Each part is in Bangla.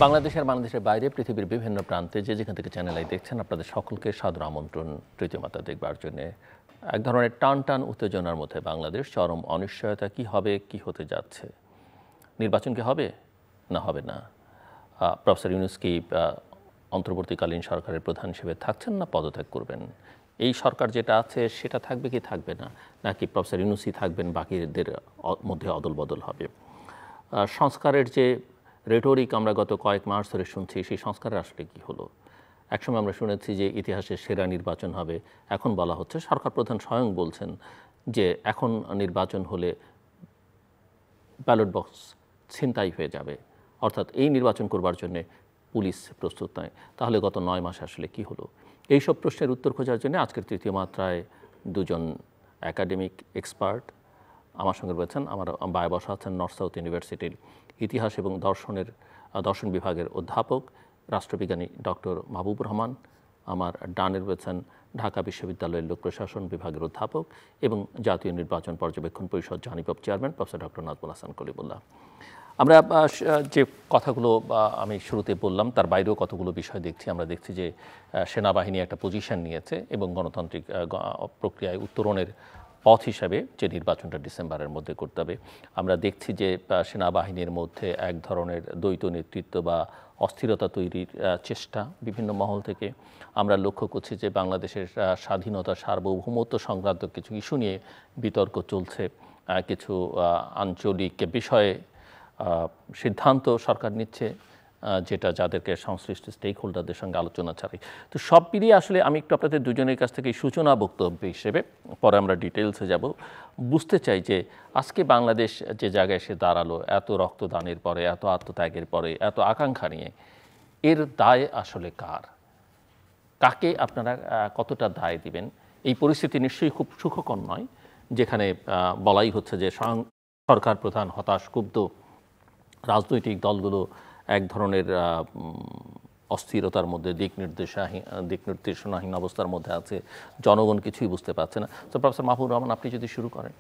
বাংলাদেশের বাইরে পৃথিবীর বিভিন্ন প্রান্তে যেখান থেকে চ্যানেল আই দেখছেন আপনাদের সকলকে সাদর আমন্ত্রণ তৃতীয় মাত্রা দেখবার জন্য। এক ধরনের টান উত্তেজনার মধ্যে বাংলাদেশ, চরম অনিশ্চয়তা, কি হবে, কি হতে যাচ্ছে, নির্বাচন কি হবে না হবে না, প্রফেসর ইউনূস কি অন্তর্বর্তীকালীন সরকারের প্রধান হিসেবে থাকছেন না পদত্যাগ করবেন, এই সরকার যেটা আছে সেটা থাকবে কি থাকবে না, নাকি প্রফেসর ইউনূসই থাকবেন, বাকিদের মধ্যে অদল বদল হবে। সংস্কারের যে রেটরিক আমরা গত কয়েক মাস ধরে শুনছি, সেই সংস্কারের আসলে কী হলো? একসময় আমরা শুনেছি যে ইতিহাসের সেরা নির্বাচন হবে, এখন বলা হচ্ছে, সরকার প্রধান স্বয়ং বলছেন যে এখন নির্বাচন হলে ব্যালট বক্স ছিনতাই হয়ে যাবে, অর্থাৎ এই নির্বাচন করবার জন্যে পুলিশ প্রস্তুত নয়। তাহলে গত 9 মাসে আসলে কি হলো? এইসব প্রশ্নের উত্তর খোঁজার জন্য আজকের তৃতীয় মাত্রায় দুজন একাডেমিক এক্সপার্ট আমার সঙ্গে রয়েছেন। আমার বায়ে বসা আছেন নর্থ সাউথ ইউনিভার্সিটির ইতিহাস এবং দর্শন বিভাগের অধ্যাপক রাষ্ট্রবিজ্ঞানী ডক্টর মাহবুবুর রহমান। আমার ডানে রয়েছেন ঢাকা বিশ্ববিদ্যালয়ের লোক প্রশাসন বিভাগের অধ্যাপক এবং জাতীয় নির্বাচন পর্যবেক্ষণ পরিষদ JANIPOP chairman professor doctor Nazmul Hasan Kalimullah. আমরা যে কথাগুলো আমি শুরুতে বললাম তার বাইরেও কতগুলো বিষয় দেখছি। আমরা দেখছি যে সেনাবাহিনী একটা পজিশন নিয়েছে এবং গণতান্ত্রিক প্রক্রিয়ায় উত্তরণের পথ হিসাবে যে নির্বাচনটা ডিসেম্বরের মধ্যে করতে হবে। আমরা দেখছি যে সেনাবাহিনীর মধ্যে এক ধরনের দ্বৈত নেতৃত্ব বা অস্থিরতা তৈরির চেষ্টা বিভিন্ন মহল থেকে। আমরা লক্ষ্য করছি যে বাংলাদেশের স্বাধীনতা, সার্বভৌমত্ব সংক্রান্ত কিছু ইস্যু নিয়ে বিতর্ক চলছে, কিছু আঞ্চলিক বিষয়ে সিদ্ধান্ত সরকার নিচ্ছে যেটা যাদেরকে সংশ্লিষ্ট স্টেক হোল্ডারদের সঙ্গে আলোচনা ছাড়াই। তো সব মিলিয়ে আসলে আমি একটু আপনাদের দুজনের কাছ থেকে সূচনা বক্তব্য হিসেবে, পরে আমরা ডিটেলসে যাব, বুঝতে চাই যে আজকে বাংলাদেশ যে জায়গায় এসে দাঁড়ালো, এত রক্তদানের পরে, এত আত্মত্যাগের পরে, এত আকাঙ্ক্ষা নিয়ে, এর দায় আসলে কার? কাকে আপনারা কতটা দায় দিবেন? এই পরিস্থিতি নিশ্চয়ই খুব সুখকর নয়, যেখানে বলাই হচ্ছে যে সরকার প্রধান হতাশ, ক্ষুব্ধ, রাজনৈতিক দলগুলো এক ধরনের অস্থিরতার মধ্যে, দিক নির্দেশনাহীন অবস্থার মধ্যে আছে, জনগণ কিছুই বুঝতে পারছে না। তো প্রফেসর মাহবুবুর রহমান, আপনি যদি শুরু করেন।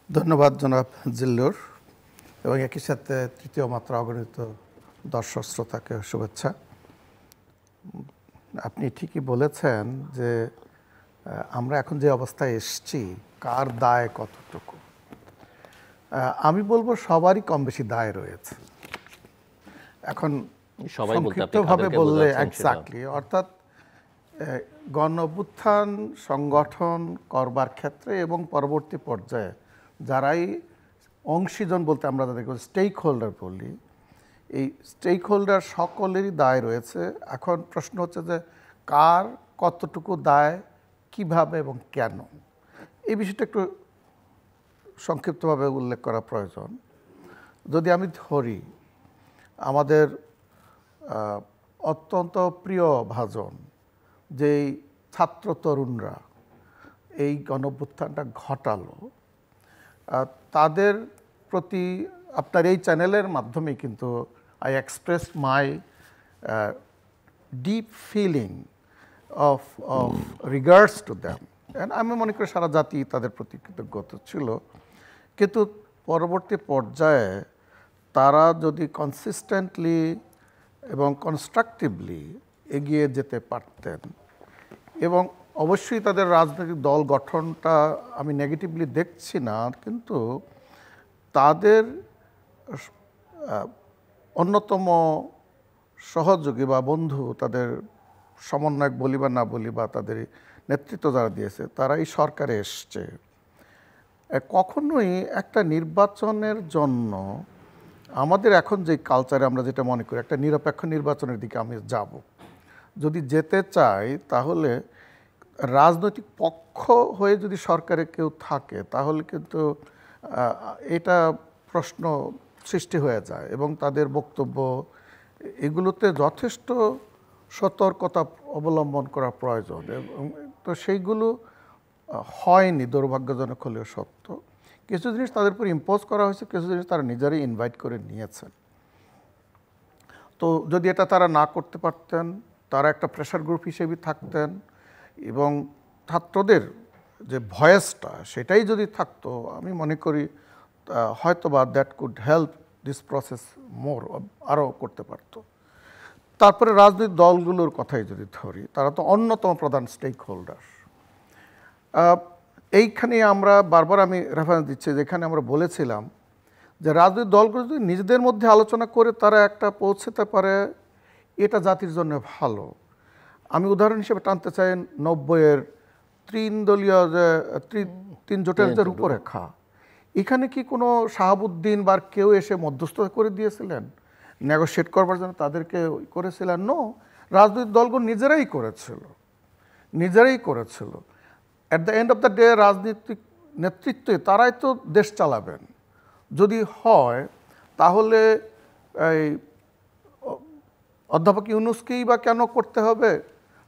ধন্যবাদ জনাব জিল্লুর, এবং একই সাথে তৃতীয় মাত্রা অগণিত দর্শক শ্রোতাকে শুভেচ্ছা। আপনি ঠিকই বলেছেন যে আমরা এখন যে অবস্থায় এসছি, কার দায় কতটুকু, আমি বলবো সবারই কম বেশি দায় রয়েছে। এখন সংক্ষিপ্তভাবে বললে এক্স্যাক্টলি, অর্থাৎ গণ অভ্যুত্থান সংগঠন করবার ক্ষেত্রে এবং পরবর্তী পর্যায়ে যারাই অংশীজন বলতে আমরা যাদেরকে স্টেক হোল্ডার বলি, এই স্টেক হোল্ডার সকলেরই দায় রয়েছে। এখন প্রশ্ন হচ্ছে যে কার কতটুকু দায়, কিভাবে এবং কেন, এই বিষয়টা একটু সংক্ষিপ্তভাবে উল্লেখ করা প্রয়োজন। যদি আমি ধরি আমাদের অত্যন্ত প্রিয় ভাজন যেই ছাত্র তরুণরা এই গণঅভ্যুত্থানটা ঘটালো, তাদের প্রতি আপনার এই চ্যানেলের মাধ্যমে কিন্তু I express my deep feeling of regards to them. আমি মনে করি সারা জাতি তাদের প্রতি কৃতজ্ঞ ছিল, কিন্তু পরবর্তী পর্যায়ে তারা যদি কনসিস্টেন্টলি এবং কনস্ট্রাকটিভলি এগিয়ে যেতে পারতেন, এবং অবশ্যই তাদের রাজনৈতিক দল গঠনটা আমি নেগেটিভলি দেখছি না, কিন্তু তাদের অন্যতম সহযোগী বা বন্ধু, তাদের সমন্বয়ক বলি বা না বলি, বা তাদের নেতৃত্ব যারা দিয়েছে, তারা এই সরকারে এসছে। কখনোই একটা নির্বাচনের জন্য আমাদের এখন যে কালচারে আমরা যেটা মনে করি একটা নিরপেক্ষ নির্বাচনের দিকে আমি যাব, যদি যেতে চাই তাহলে রাজনৈতিক পক্ষ হয়ে যদি সরকারে কেউ থাকে তাহলে কিন্তু এটা প্রশ্ন সৃষ্টি হয়ে যায়, এবং তাদের বক্তব্য এগুলোতে যথেষ্ট সতর্কতা অবলম্বন করা প্রয়োজন। এবং তো সেইগুলো হয়নি, দুর্ভাগ্যজনক হলেও সত্য। কিছু জিনিস তাদের উপর ইম্পোজ করা হয়েছে, কিছু জিনিস তারা নিজেরাই ইনভাইট করে নিয়েছেন। তো যদি এটা তারা না করতে পারতেন, তারা একটা প্রেশার গ্রুপ হিসেবে থাকতেন, এবং ছাত্রদের যে ভয়েসটা সেটাই যদি থাকতো, আমি মনে করি হয়তো বা that could help this process more, আরও করতে পারতো। তারপরে রাজনৈতিক দলগুলোর কথাই যদি ধরি, তারা তো অন্যতম প্রধান স্টেক হোল্ডার। এইখানে আমরা বারবার আমি রেফারেন্স দিচ্ছি, যেখানে আমরা বলেছিলাম যে রাজনৈতিক দলগুলো যদি নিজেদের মধ্যে আলোচনা করে তারা একটা পৌঁছতে পারে, এটা জাতির জন্য ভালো। আমি উদাহরণ হিসেবে টানতে চাই 90-এর তিন জোটের যে রূপরেখা, এখানে কি কোনো শাহাবুদ্দিন বা কেউ এসে মধ্যস্থতা করে দিয়েছিলেন নেগোশিয়েট করবার জন্য, তাদেরকে করেছিলেন? নো, রাজনৈতিক দলগুলো নিজেরাই করেছিল। At the end of the day রাজনৈতিক নেতৃত্বে তারাই তো দেশ চালাবেন। যদি হয় তাহলে এই অধ্যাপক ইউনূসকেই বা কেন করতে হবে,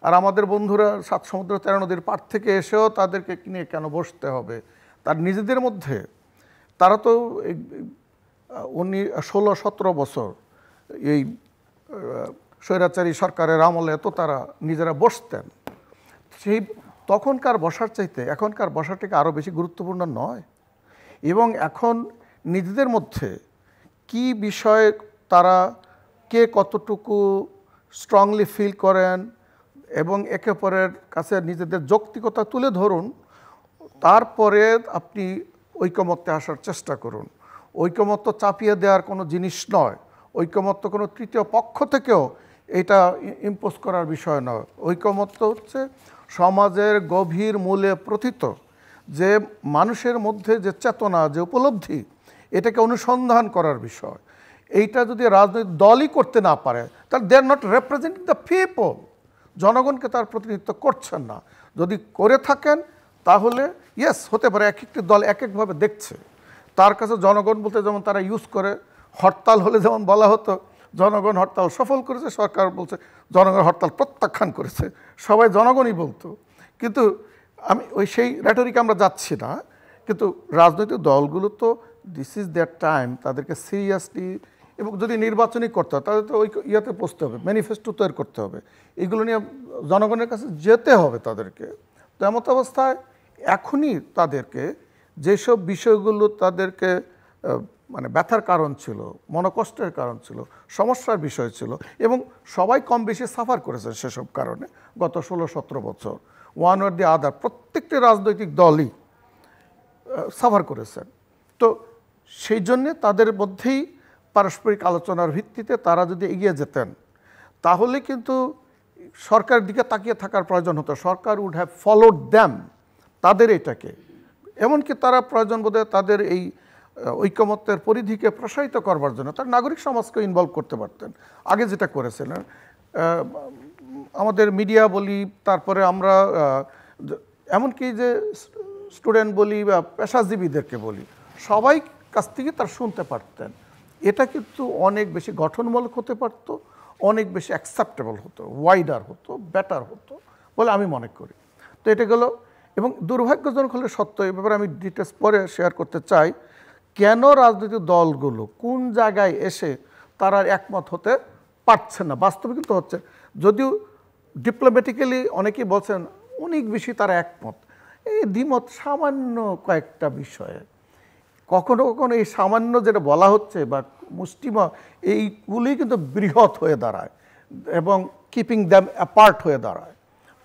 আর আমাদের বন্ধুরা ৭ সমুদ্র ১৩ নদীর পার থেকে এসেও তাদেরকে নিয়ে কেন বসতে হবে? তার নিজেদের মধ্যে তারা তো 16-17 বছর এই স্বৈরাচারী সরকারের আমলে তো তারা নিজেরা বসতেন। সেই তখনকার বসার চাইতে এখনকার বসাটাকে আরও বেশি গুরুত্বপূর্ণ নয়? এবং এখন নিজেদের মধ্যে কি বিষয়ে তারা কে কতটুকু স্ট্রংলি ফিল করেন এবং একে অপরের কাছে নিজেদের যৌক্তিকতা তুলে ধরুন, তারপরে আপনি ঐকমত্যে আসার চেষ্টা করুন। ঐকমত্য চাপিয়ে দেওয়ার কোনো জিনিস নয়, ঐকমত্য কোনো তৃতীয় পক্ষ থেকেও এটা ইম্পোজ করার বিষয় নয়। ঐকমত্য হচ্ছে সমাজের গভীর মূলে প্রথিত যে মানুষের মধ্যে যে চেতনা, যে উপলব্ধি, এটাকে অনুসন্ধান করার বিষয়। এইটা যদি রাজনৈতিক দলই করতে না পারে, তাহলে they are not representing the people. জনগণকে তার প্রতিনিধিত্ব করছেন না। যদি করে থাকেন তাহলে ইয়েস, হতে পারে এক একটি দল এক একভাবে দেখছে। তার কাছে জনগণ বলতে যেমন তারা ইউজ করে, হরতাল হলে যেমন বলা হতো জনগণ হরতাল সফল করেছে, সরকার বলছে জনগণ হরতাল প্রত্যাখ্যান করেছে, সবাই জনগণই বলতো। কিন্তু আমি সেই রেটরিকে আমরা যাচ্ছি না। কিন্তু রাজনৈতিক দলগুলো তো দিস ইজ দেয়ার টাইম, তাদেরকে সিরিয়াসলি, এবং যদি নির্বাচনই করতে হয় তাদের তো ওই ইয়াতে পৌঁছতে হবে, ম্যানিফেস্টো তৈরি করতে হবে, এগুলো নিয়ে জনগণের কাছে যেতে হবে তাদেরকে। তো এমত অবস্থায় এখনই তাদেরকে যেসব বিষয়গুলো তাদেরকে মানে ব্যথার কারণ ছিল, মনোকষ্টের কারণ ছিল, সমস্যার বিষয় ছিল, এবং সবাই কম বেশি সাফার করেছে সেসব কারণে গত 16-17 বছর, ওয়ান অর দি আদার প্রত্যেকটি রাজনৈতিক দলই সাফার করেছেন। তো সেই জন্যে তাদের মধ্যেই পারস্পরিক আলোচনার ভিত্তিতে তারা যদি এগিয়ে যেতেন তাহলে কিন্তু সরকারের দিকে তাকিয়ে থাকার প্রয়োজন হতো। সরকার উড হ্যাভ ফলোড দ্যাম, তাদের এটাকে, এমনকি তারা প্রয়োজন বোধে তাদের এই ঐকমত্যের পরিধিকে প্রসারিত করবার জন্য তার নাগরিক সমাজকে ইনভলভ করতে পারতেন। আগে যেটা করেছিলেন আমাদের মিডিয়া বলি, তারপরে আমরা এমনকি যে স্টুডেন্ট বলি বা পেশাজীবীদেরকে বলি, সবাই কাছ থেকে তার শুনতে পারতেন। এটা কিন্তু অনেক বেশি গঠনমূলক হতে পারত, অনেক বেশি অ্যাকসেপ্টেবল হতো, ওয়াইডার হতো, বেটার হতো বলে আমি মনে করি। তো এটা গেল। এবং দুর্ভাগ্যজনক হলে সত্য, এই ব্যাপারে আমি ডিটেলস পরে শেয়ার করতে চাই, কেন রাজনৈতিক দলগুলো কোন জায়গায় এসে তারা একমত হতে পারছে না। বাস্তবে কিন্তু হচ্ছে, যদিও ডিপ্লোম্যাটিক্যালি অনেকেই বলছেন অনেক বেশি তারা একমত, এই দ্বিমত সামান্য কয়েকটা বিষয়ে। কখনো কখনো এই সামান্য যেটা বলা হচ্ছে বা মুষ্টিময়, এইগুলি কিন্তু বৃহৎ হয়ে দাঁড়ায় এবং কিপিং দ্যাম অ্যাপার্ট হয়ে দাঁড়ায়।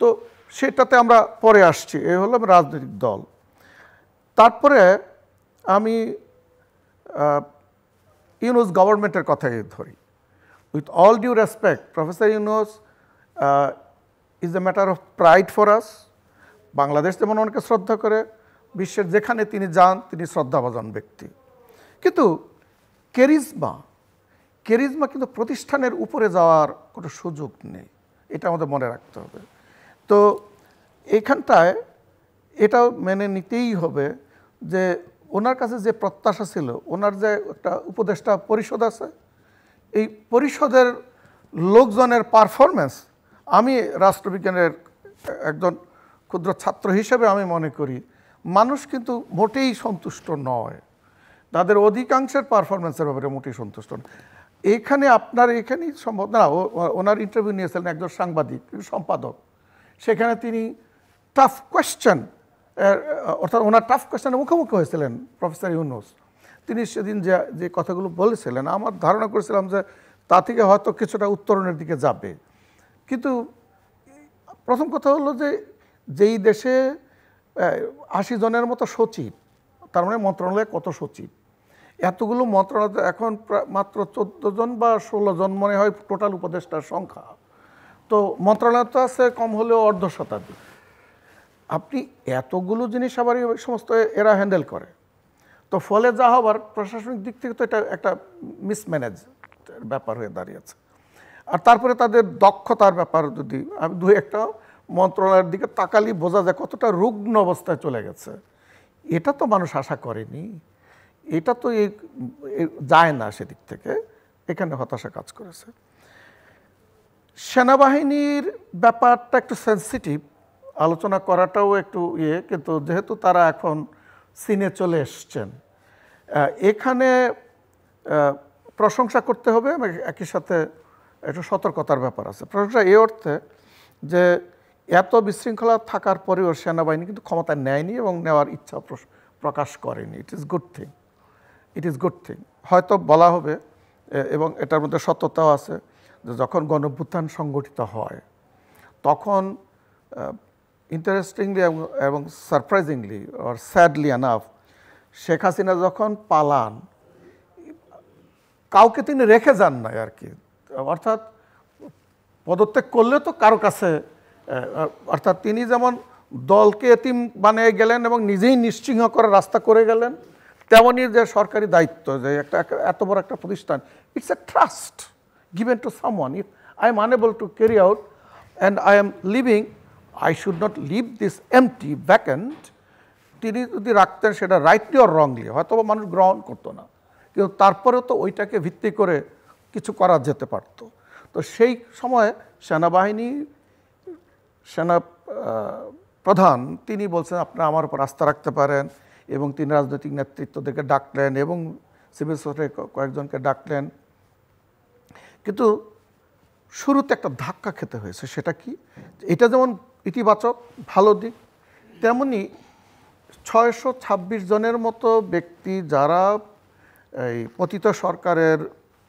তো সেটাতে আমরা পরে আসছি। এ হলো রাজনৈতিক দল। তারপরে আমি ইউনূস গভর্নমেন্টের কথাই ধরি। With all due respect, professor Yunus is a matter of pride for us. Bangladesh যেমন অনেকে শ্রদ্ধা করে, বিশ্বের যেখানে তিনি যান তিনি শ্রদ্ধাভাজন ব্যক্তি। কিন্তু কেরিজমা কিন্তু প্রতিষ্ঠানের উপরে যাওয়ার কোনো সুযোগ নেই, এটা আমাদের মনে রাখতে হবে। তো এইখানটায় এটাও মেনে নিতেই হবে যে ওনার কাছে যে প্রত্যাশা ছিল, ওনার যে একটা উপদেষ্টা পরিষদ আছে, এই পরিষদের লোকজনের পারফরমেন্স, আমি রাষ্ট্রবিজ্ঞানের একজন ক্ষুদ্র ছাত্র হিসেবে আমি মনে করি মানুষ কিন্তু মোটেই সন্তুষ্ট নয়, তাদের অধিকাংশের পারফরমেন্সের ব্যাপারে মোটেই সন্তুষ্ট নয়। এখানেই সম্ভব না। ওনার ইন্টারভিউ নিয়েছিলেন একজন সাংবাদিক, সম্পাদক, সেখানে তিনি টাফ কোয়েশ্চেন, অর্থাৎ ওনার টাফ কোয়েশ্চেনের মুখোমুখি হয়েছিলেন প্রফেসর ইউনূস। তিনি সেদিন যে কথাগুলো বলেছিলেন, আমার ধারণা করেছিলাম যে তা থেকে হয়তো কিছুটা উত্তরণের দিকে যাবে। কিন্তু প্রথম কথা হলো যে যেই দেশে ৮০ জনের মতো সচিব, তার মানে মন্ত্রণালয়ে কত সচিব, এতগুলো মন্ত্রণালয় এখন মাত্র ১৪ জন বা ১৬ জন মনে হয় টোটাল উপদেষ্টার সংখ্যা। তো মন্ত্রণালয় তো আছে কম হলেও অর্ধ শতাধিক। আপনি এতগুলো জিনিস আবার এই সমস্ত এরা হ্যান্ডেল করে, তো ফলে যা হবার প্রশাসনিক দিক থেকে তো এটা একটা মিসম্যানেজ ব্যাপার হয়ে দাঁড়িয়েছে। আর তারপরে তাদের দক্ষতার ব্যাপার যদি আমি দু একটা মন্ত্রণালয়ের দিকে তাকালি বোঝা যায় কতটা রুগ্ন অবস্থায় চলে গেছে। এটা তো মানুষ আশা করেনি, এটা তো যায় না সেদিক থেকে, এখানে হতাশা কাজ করেছে। সেনাবাহিনীর ব্যাপারটা একটু সেন্সিটিভ, আলোচনা করাটাও একটু কিন্তু যেহেতু তারা এখন সিনে চলে এসছেন, এখানে প্রশংসা করতে হবে, একই সাথে একটু সতর্কতার ব্যাপার আছে। প্রশংসা এই অর্থে যে এত বিশৃঙ্খলা থাকার পরেও সেনাবাহিনী কিন্তু ক্ষমতা নেয়নি এবং নেওয়ার ইচ্ছা প্রকাশ করেনি। It is good thing, it is good thing. হয়তো বলা হবে, এবং এটার মধ্যে সত্যতাও আছে, যে যখন গণঅভ্যুত্থান সংগঠিত হয় তখন ইন্টারেস্টিংলি এবং surprisingly or sadly enough Sheikh Hasina যখন পালান কাউকে তিনি রেখে যান নাই আর কি। অর্থাৎ পদত্যাগ করলে তো কারো কাছে, অর্থাৎ তিনি যেমন দলকে এতিম বানিয়ে গেলেন এবং নিজেই নিশ্চিহ্ন করার রাস্তা করে গেলেন, তেমনই যে সরকারি দায়িত্ব, যে একটা এত বড় একটা প্রতিষ্ঠান, it's a trust given to someone. If I am unable to carry out and I am leaving, I should not leave this empty, vacant. তিনি যদি রাখতেন সেটা রাইটলি অর রংলি হয়তো মানুষ গ্রহণ করতো না, কিন্তু তারপরেও তো ওইটাকে ভিত্তি করে কিছু করা যেতে পারতো। তো সেই সময় সেনা প্রধান তিনি বলছেন আপনারা আমার উপর আস্থা রাখতে পারেন, এবং তিনি রাজনৈতিক নেতৃত্বদেরকে ডাকলেন এবং সিভিল সোসাইটির কয়েকজনকে ডাকলেন। কিন্তু শুরুতে একটা ধাক্কা খেতে হয়েছে। সেটা কি? এটা যেমন ইতিবাচক ভালো দিক, তেমনি ৬২৬ জনের মতো ব্যক্তি যারা এই পতিত সরকারের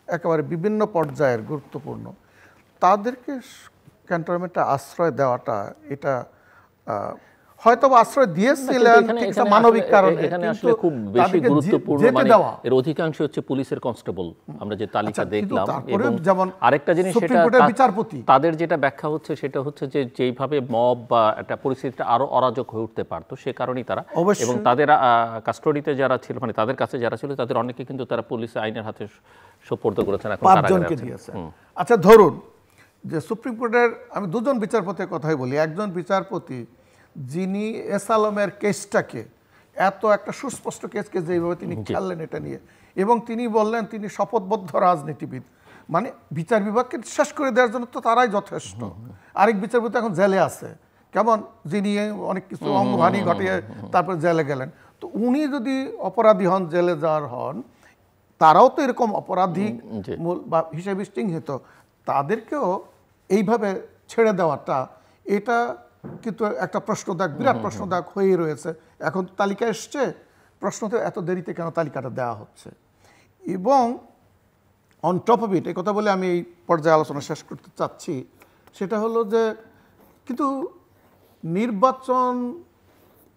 একেবারে বিভিন্ন পর্যায়ের গুরুত্বপূর্ণ, তাদেরকে ক্যান্টনমেন্টে আশ্রয় দেওয়াটা, এটা হয়তো আশ্রয় দিয়েছিলেন মানবিক কারণে, এখানে আসলে খুব বেশি গুরুত্বপূর্ণ, মানে এর অধিকাংশ হচ্ছে পুলিশের কনস্টেবল, আমরা যে তালিকা দেখলাম। এবং আরেকটা জিনিস, সেটা তাদের যেটা ব্যাখ্যা হচ্ছে সেটা হচ্ছে যে যেইভাবে মব বা একটা পরিস্থিতিটা আরো অরাজক হয়ে উঠতে পারতো, সে কারণেই তারা, এবং তাদের কাস্টডিতে যারা ছিল, মানে তাদের কাছে যারা ছিল, তাদের অনেকে কিন্তু তারা পুলিশ আইনের হাতে সোপর্দ করেছেন, এখন কারাগারে আছেন। আচ্ছা, ধরুন যে সুপ্রিম কোর্টের আমি দুজন বিচারপতির কথাই বলি। একজন বিচারপতি যিনি এস আলমের কেসটাকে, এত একটা সুস্পষ্ট কেসকে যেভাবে তিনি খেললেন এটা নিয়ে, এবং তিনি বললেন তিনি শপথবদ্ধ রাজনীতিবিদ, মানে বিচার বিভাগকে শেষ করে দেওয়ার জন্য তো তারাই যথেষ্ট। আরেক বিচারপতি এখন জেলে আছে, কেমন, যিনি অনেক কিছু অঙ্গহানি ঘটিয়ে তারপর জেলে গেলেন। তো উনি যদি অপরাধী হন, জেলে যাওয়ার হন, তারাও তো এরকম অপরাধী বা হিসেবে চিহ্নিত, তাদেরকেও এইভাবে ছেড়ে দেওয়াটা, এটা কিন্তু একটা প্রশ্নদায়ক, বিরাট প্রশ্নদায়ক হয়েই রয়েছে। এখন তালিকা এসছে, প্রশ্ন তো এত দেরিতে কেন তালিকাটা দেওয়া হচ্ছে। এবং অন টপ অফ ইট, এই কথা বলে আমি এই পর্যায়ে আলোচনা শেষ করতে চাচ্ছি, সেটা হলো যে কিন্তু নির্বাচন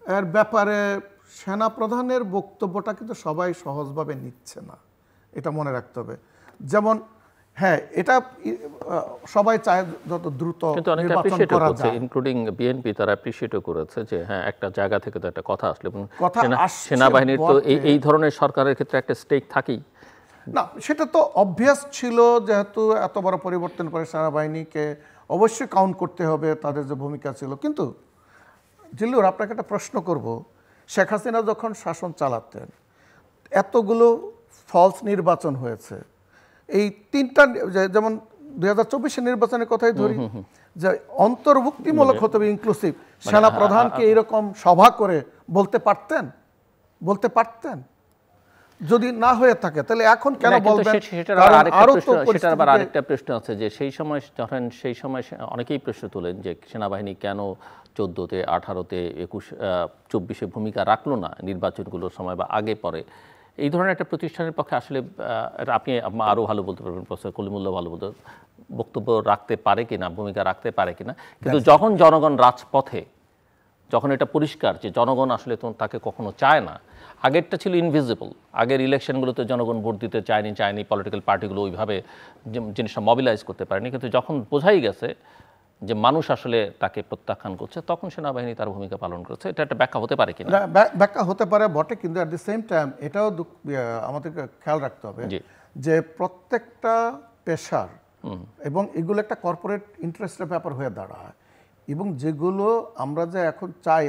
এর ব্যাপারে সেনাপ্রধানের বক্তব্যটা কিন্তু সবাই সহজভাবে নিচ্ছে না, এটা মনে রাখতে হবে। যেমন হ্যাঁ, এটা সবাই চায় যত দ্রুত নির্বাচন করা যায়, ইনক্লুডিং বিএনপি, তারা অ্যাপ্রিশিয়েটও করেছে যে হ্যাঁ, একটা জায়গা থেকে তো একটা কথা আসলে, সেনাবাহিনীর তো এই ধরনের সরকারের ক্ষেত্রে একটা স্টেক থাকেই না, সেটা তো অবভিয়াস ছিল, যেহেতু এত বড় পরিবর্তন করে সেনাবাহিনীকে অবশ্যই কাউন্ট করতে হবে, তাদের যে ভূমিকা ছিল। কিন্তু জিল্লুর, আপনাকে একটা প্রশ্ন করব, শেখ হাসিনা যখন শাসন চালাতেন, এতগুলো ফলস নির্বাচন হয়েছে, এই তিনটা, যেমন ২০২৪ নির্বাচনের কথাই ধরি, যে অন্তর্ভুক্তিমূলক হতে হবে, ইনক্লুসিভ, সেনাপ্রধানকে এরকম সভা করে বলতে পারতেন? যদি না হয়ে থাকে তাহলে এখন কেন বলবেন? সেটার আবার আরেকটা প্রশ্ন আছে, যে সেই সময় অনেকেই প্রশ্ন তোলেন যে সেনাবাহিনী কেন 14-তে, 18-তে, 21, 24-এ ভূমিকা রাখলো না নির্বাচনগুলোর সময় বা আগে পরে। এই ধরনের একটা প্রতিষ্ঠানের পক্ষে আসলে এটা আপনি আরও ভালো বলতে পারবেন, প্রফেসর কলিমুল্লাহ ভালো বলতে, বক্তব্য রাখতে পারে কিনা, ভূমিকা রাখতে পারে কিনা। কিন্তু যখন জনগণ রাজপথে, যখন এটা পরিষ্কার যে জনগণ আসলে তাকে কখনো চায় না, আগেরটা ছিল ইনভিজিবল, আগের ইলেকশনগুলোতে জনগণ ভোট দিতে চায়নি, পলিটিক্যাল পার্টিগুলো ওইভাবে জিনিসটা মোবিলাইজ করতে পারেনি, কিন্তু যখন বোঝাই গেছে যে মানুষ আসলে তাকে প্রত্যাখ্যান করছে, তখন সেনাবাহিনী তার ভূমিকা পালন করছে। এটা একটা ব্যাখ্যা হতে পারে কিনা? ব্যাখ্যা হতে পারে বটে, কিন্তু অ্যাট দি সেম টাইম এটাও আমাদেরকে খেয়াল রাখতে হবে যে প্রত্যেকটা পেশার এবং এগুলো একটা কর্পোরেট ইন্টারেস্টের ব্যাপার হয়ে দাঁড়ায়, এবং যেগুলো আমরা যে এখন চাই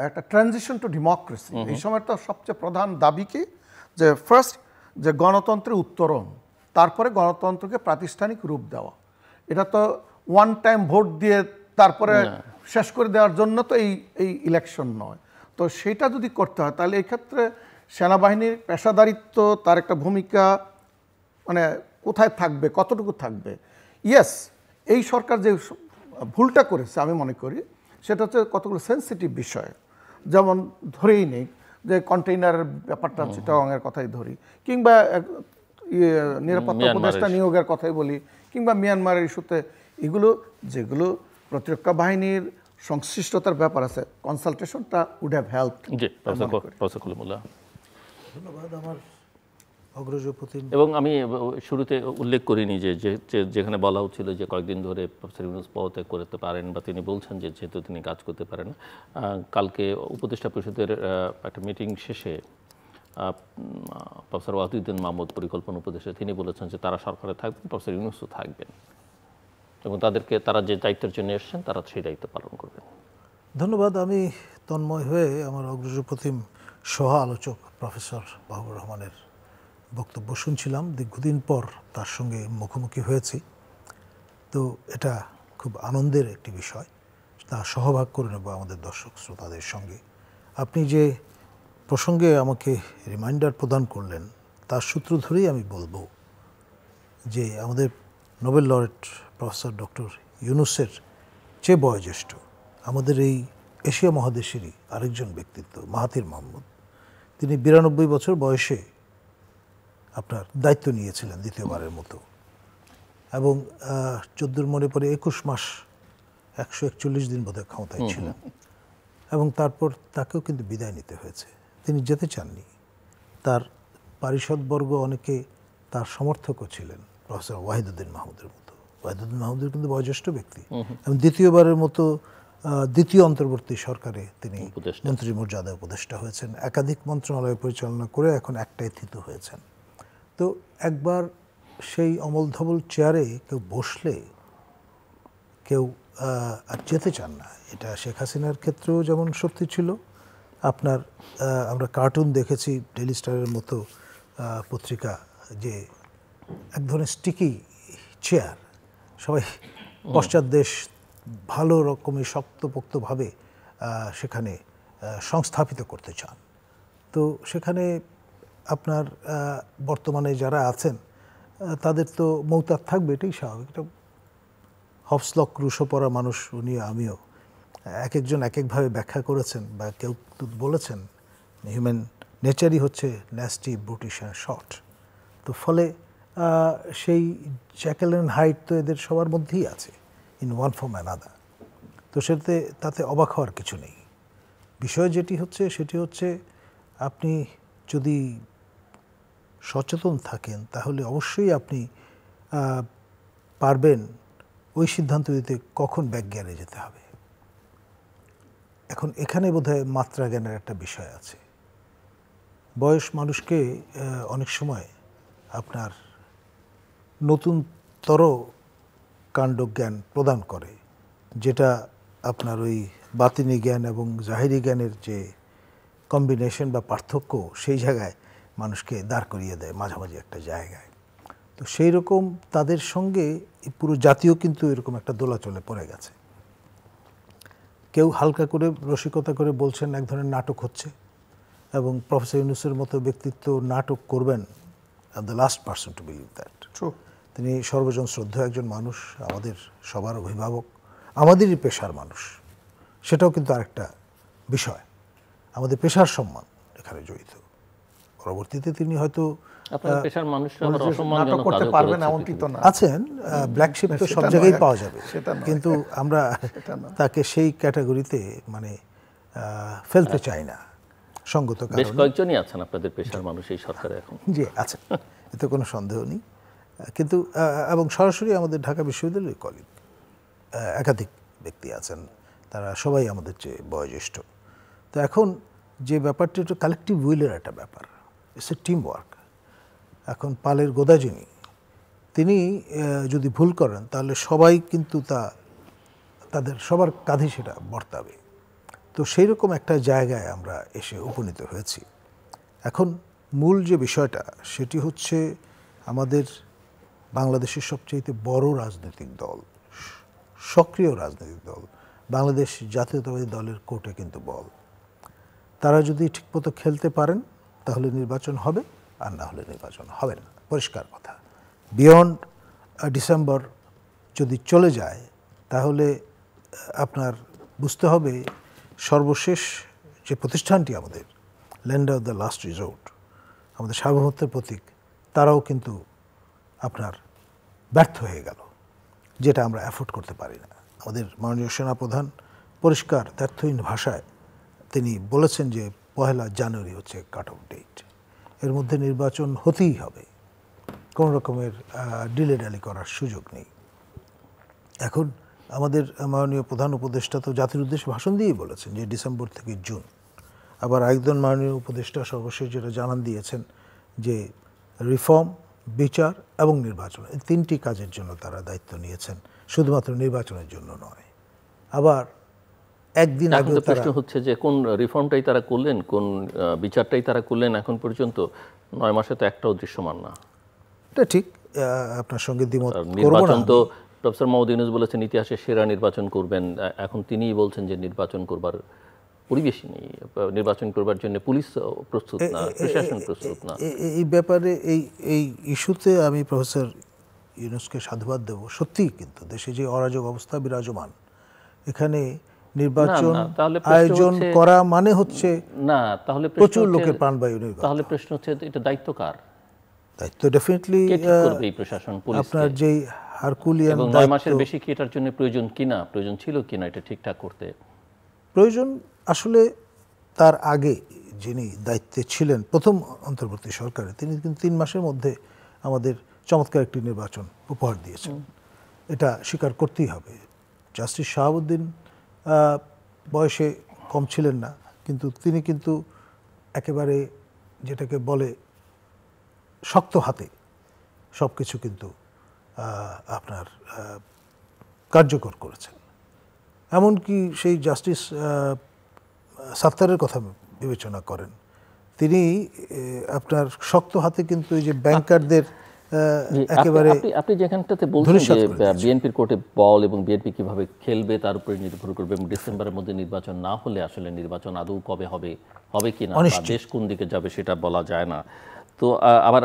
একটা ট্রানজিশন টু ডেমোক্রেসি, এই সময় তো সবচেয়ে প্রধান দাবি কি, যে ফার্স্ট যে গণতন্ত্রের উত্তরণ, তারপরে গণতন্ত্রকে প্রাতিষ্ঠানিক রূপ দেওয়া। এটা তো ওয়ান টাইম ভোট দিয়ে তারপরে শেষ করে দেওয়ার জন্য তো এই ইলেকশন নয়। তো সেটা যদি করতে হয় তাহলে এই ক্ষেত্রে সেনাবাহিনীর পেশাদারিত্ব, তার একটা ভূমিকা মানে কোথায় থাকবে, কতটুকু থাকবে। ইয়েস, এই সরকার যে ভুলটা করেছে আমি মনে করি সেটা হচ্ছে কতগুলো সেন্সিটিভ বিষয়, যেমন ধরেই নেই যে কন্টেইনারের ব্যাপারটা, চিটাগাংয়ের কথাই ধরি, কিংবা নিরাপত্তা উপদেষ্টা নিয়োগের কথাই বলি, কিংবা মিয়ানমারের ইস্যুতে, এগুলো যেগুলো প্রতিরক্ষা বাহিনীর সংশ্লিষ্টতার ব্যাপার আছে, কনসালটেশনটা উড হ্যাভ হেল্পড। ধন্যবাদ। আমার অগ্রজ প্রতিম, এবং আমি শুরুতে উল্লেখ করিনি যে যেখানে বলা হচ্ছিল যে কয়েকদিন ধরে প্রফেসর ইউনূস পদত্যাগ করতে পারেন, বা তিনি বলছেন যে যেহেতু তিনি কাজ করতে পারেন। কালকে উপদেষ্টা পরিষদের একটা মিটিং শেষে প্রফেসর ওয়াহিদুদ্দিন মাহমুদ, পরিকল্পনা উপদেষ্টা, তিনি বলেছেন যে তারা সরকারে থাকবেন, প্রফেসর ইউনূসও থাকবেন, এবং তারা যে দায়িত্বের জন্য এসেছেন তারা সেই দায়িত্ব পালন করবেন। ধন্যবাদ। আমি তন্ময় হয়ে আমার অগ্রজ প্রতিম সহ আলোচক প্রফেসর মাহবুবুর রহমানের বক্তব্য শুনছিলাম। দীর্ঘদিন পর তার সঙ্গে মুখোমুখি হয়েছি, তো এটা খুব আনন্দের একটি বিষয়। তা সহভাগ করে নেব আমাদের দর্শক শ্রোতাদের সঙ্গে। আপনি যে প্রসঙ্গে আমাকে রিমাইন্ডার প্রদান করলেন, তার সূত্র ধরেই আমি বলবো যে আমাদের নোবেল লরেট প্রফেসর ডক্টর ইউনূসের চেয়ে বয়োজ্যেষ্ঠ আমাদের এই এশিয়া মহাদেশেরই আরেকজন ব্যক্তিত্ব মাহাথির মোহাম্মদ, তিনি 92 বছর বয়সে আপনার দায়িত্ব নিয়েছিলেন দ্বিতীয়বারের মতো, এবং 14 মনে পড়ে 21 মাস 141 দিন বোধহয় ক্ষমতায় ছিলেন, এবং তারপর তাকেও কিন্তু বিদায় নিতে হয়েছে। তিনি যেতে চাননি। তার পারিষদবর্গ অনেকে তার সমর্থকও ছিলেন, প্রফেসর ওয়াহিদুদ্দিন মাহমুদের মতো। ওয়াহিদুদ্দিন মাহমুদের কিন্তু বয়োজ্যেষ্ঠ ব্যক্তি, এবং দ্বিতীয়বারের মতো দ্বিতীয় অন্তর্বর্তী সরকারে তিনি মন্ত্রী মর্যাদায় উপদেষ্টা হয়েছেন, একাধিক মন্ত্রণালয় পরিচালনা করে এখন একটাই থিত হয়েছেন। তো একবার সেই অমল ধবল চেয়ারে কেউ বসলে কেউ আর যেতে চান না। এটা শেখ হাসিনার ক্ষেত্রেও যেমন সত্যি ছিল, আপনার আমরা কার্টুন দেখেছি ডেইলি স্টারের মতো পত্রিকা, যে এক ধরনের স্টিকি চেয়ার, সবাই পশ্চাৎ দেশ ভালো রকমের শক্তপোক্তভাবে সেখানে সংস্থাপিত করতে চান। তো সেখানে আপনার বর্তমানে যারা আছেন তাদের তো মৌতার থাকবে, এটাই স্বাভাবিক। এটা হবসলক রুশো পড়া মানুষ, উনি আমিও, এক একজন এক একভাবে ব্যাখ্যা করেছেন, বা কেউ বলেছেন হিউম্যান নেচারই হচ্ছে ন্যাস্টি, ব্রুটিশ অ্যান্ড শর্ট। তো ফলে সেই জ্যাকেল অ্যান্ড হাইড তো এদের সবার মধ্যেই আছে, in one form and other. তো তাতে অবাক হওয়ার কিছু নেই। বিষয় যেটি হচ্ছে সেটি হচ্ছে, আপনি যদি সচেতন থাকেন তাহলে অবশ্যই আপনি পারবেন ওই সিদ্ধান্ত দিতে কখন ব্যাকজ্ঞানে যেতে হবে। এখন এখানে বোধহয় মাত্রা জ্ঞানের একটা বিষয় আছে। বয়স মানুষকে অনেক সময় আপনার নতুনতর কাণ্ডজ্ঞান প্রদান করে, যেটা আপনার ওই বাতিনি জ্ঞান এবং জাহিরি জ্ঞানের যে কম্বিনেশন বা পার্থক্য, সেই জায়গায় মানুষকে দাঁড় করিয়ে দেয় মাঝামাঝি একটা জায়গায়। তো সেই রকম তাদের সঙ্গে পুরো জাতীয় কিন্তু এরকম একটা দোলাচলে পড়ে গেছে। কেউ হালকা করে রসিকতা করে বলছেন এক ধরনের নাটক হচ্ছে, এবং প্রফেসর ইউনূসের মতো ব্যক্তিত্ব নাটক করবেন, the last person to believe that. তিনি সর্বজন শ্রদ্ধেয় একজন মানুষ, আমাদের সবার অভিভাবক, আমাদেরই পেশার মানুষ। সেটাও কিন্তু আরেকটা বিষয়, আমাদের পেশার সম্মান এখানে জড়িত। পরবর্তীতে তিনি হয়তো আপনার পেশার মানুষরা আবার নাটক অসম্মানজনক করতে কাজও পারবেন করেছে এমনটি তো না। আছেন, ব্ল্যাক শিপ তো সব সেটা জায়গায় নয়, পাওয়া যাবে, সেটা নয়। কিন্তু আমরা তাকে সেই ক্যাটাগরিতে মানে ফেলতে চাই না সঙ্গত বেশ কারণে। কয়েকজনই আছেন আপনাদের পেশার মানুষ এই সরকারে এখন। জি আছে, এতে কোনো সন্দেহ নেই। কিন্তু এবং সরাসরি আমাদের ঢাকা বিশ্ববিদ্যালয়ের কলিগ একাধিক ব্যক্তি আছেন, তারা সবাই আমাদের চেয়ে বয়োজ্যেষ্ঠ। তো এখন যে ব্যাপারটা একটু কালেকটিভ উইলের একটা ব্যাপার, ইটস এ টিম ওয়ার্ক। এখন পালের গোদা যিনি, তিনি যদি ভুল করেন তাহলে সবাই কিন্তু তাদের সবার কাঁধে সেটা বর্তাবে। তো সেই রকম একটা জায়গায় আমরা এসে উপনীত হয়েছি। এখন মূল যে বিষয়টা সেটি হচ্ছে আমাদের বাংলাদেশের সবচেয়ে বড় রাজনৈতিক দল, সক্রিয় রাজনৈতিক দল বাংলাদেশ জাতীয়তাবাদী দলের কোর্টে কিন্তু বল। তারা যদি ঠিকমতো খেলতে পারেন তাহলে নির্বাচন হবে, আর না হলে নির্বাচন হবে না, পরিষ্কার কথা। বিয়ন্ড ডিসেম্বর যদি চলে যায় তাহলে আপনার বুঝতে হবে সর্বশেষ যে প্রতিষ্ঠানটি আমাদের land of the last resort, আমাদের সার্বভৌমত্বের প্রতীক, তারাও কিন্তু আপনার ব্যর্থ হয়ে গেল, যেটা আমরা অ্যাফোর্ড করতে পারি না। আমাদের মাননীয় সেনাপ্রধান পরিষ্কার দ্ব্যর্থহীন ভাষায় তিনি বলেছেন যে 1 জানুয়ারি হচ্ছে কাট অফ ডেট, এর মধ্যে নির্বাচন হতেই হবে, কোনো রকমের ডিলে ডালি করার সুযোগ নেই। এখন আমাদের মাননীয় প্রধান উপদেষ্টা তো জাতির উদ্দেশ্যে ভাষণ দিয়েই বলেছেন যে ডিসেম্বর থেকে জুন। আবার একজন মাননীয় উপদেষ্টা সর্বশেষ যেটা জানান দিয়েছেন যে রিফর্ম, বিচার এবং নির্বাচন, এই 3টি কাজের জন্য তারা দায়িত্ব নিয়েছেন, শুধুমাত্র নির্বাচনের জন্য নয়। আবার একদিন এখন আগে তো প্রশ্ন হচ্ছে যে কোন রিফর্মটাই তারা করলেন, কোন বিচারটাই তারা করলেন, এখন পর্যন্ত 9 মাসে তো একটাও দৃশ্যমান না। এটা ঠিক, আপনার সঙ্গে দ্বিমত করব না। নির্বাচন তো প্রফেসর মাহমুদ ইউনূস বলেছেন ইতিহাসে সেরা নির্বাচন করবেন, এখন তিনিই বলছেন যে নির্বাচন করবার পরিবেশই নেই, নির্বাচন করবার জন্য পুলিশ প্রস্তুত না, প্রশাসন প্রস্তুত না। এই ব্যাপারে এই ইস্যুতে আমি প্রফেসর ইউনূসকে সাধুবাদ দেব। সত্যিই কিন্তু দেশে যে অরাজক অবস্থা বিরাজমান, এখানে নির্বাচন না, তাহলে প্রশ্ন আয়োজন হচ্ছে- করা মানে হচ্ছে না, তাহলে প্রশ্ন প্রচুর হচ্ছে- লোকের প্রাণবায়ু নির্গত। তাহলে প্রশ্ন হচ্ছে এটা দায়িত্ব কার? দায়িত্ব ডেফিনেটলি কে ঠিক করবে এই প্রশাসন, পুলিশ? আপনার যেই হারকুলিয়ান এবং 9 মাসের বেশি কি এটার জন্য প্রয়োজন কিনা, প্রয়োজন ছিল কিনা এটা ঠিকঠাক করতে? প্রয়োজন আসলে তার আগে যিনি দায়িত্বে ছিলেন প্রথম অন্তর্বর্তী সরকারে, তিনি কিন্তু 3 মাসের মধ্যে আমাদের চমৎকার একটি নির্বাচন উপহার দিয়েছেন, এটা স্বীকার করতেই হবে। জাস্টিস শাহাবুদ্দিন বয়সে কম ছিলেন না, কিন্তু তিনি কিন্তু একেবারে যেটাকে বলে শক্ত হাতে সব কিছু কিন্তু আপনার কার্যকর করেছেন। এমনকি সেই জাস্টিস সাত্তারের কথা বিবেচনা করেন, তিনি আপনার শক্ত হাতে কিন্তু এই যে ব্যাংকারদের একেবারে আপনি যেখানটাতে বলছেন যে বিএনপির কোর্টে বল এবং বিএনপি কিভাবে খেলবে তার উপরে নির্ভর করবে, এবং ডিসেম্বরের মধ্যে নির্বাচন না হলে আসলে নির্বাচন আদৌ কবে হবে, হবে কিনা, বা দেশ কোন দিকে যাবে সেটা বলা যায় না। তো আবার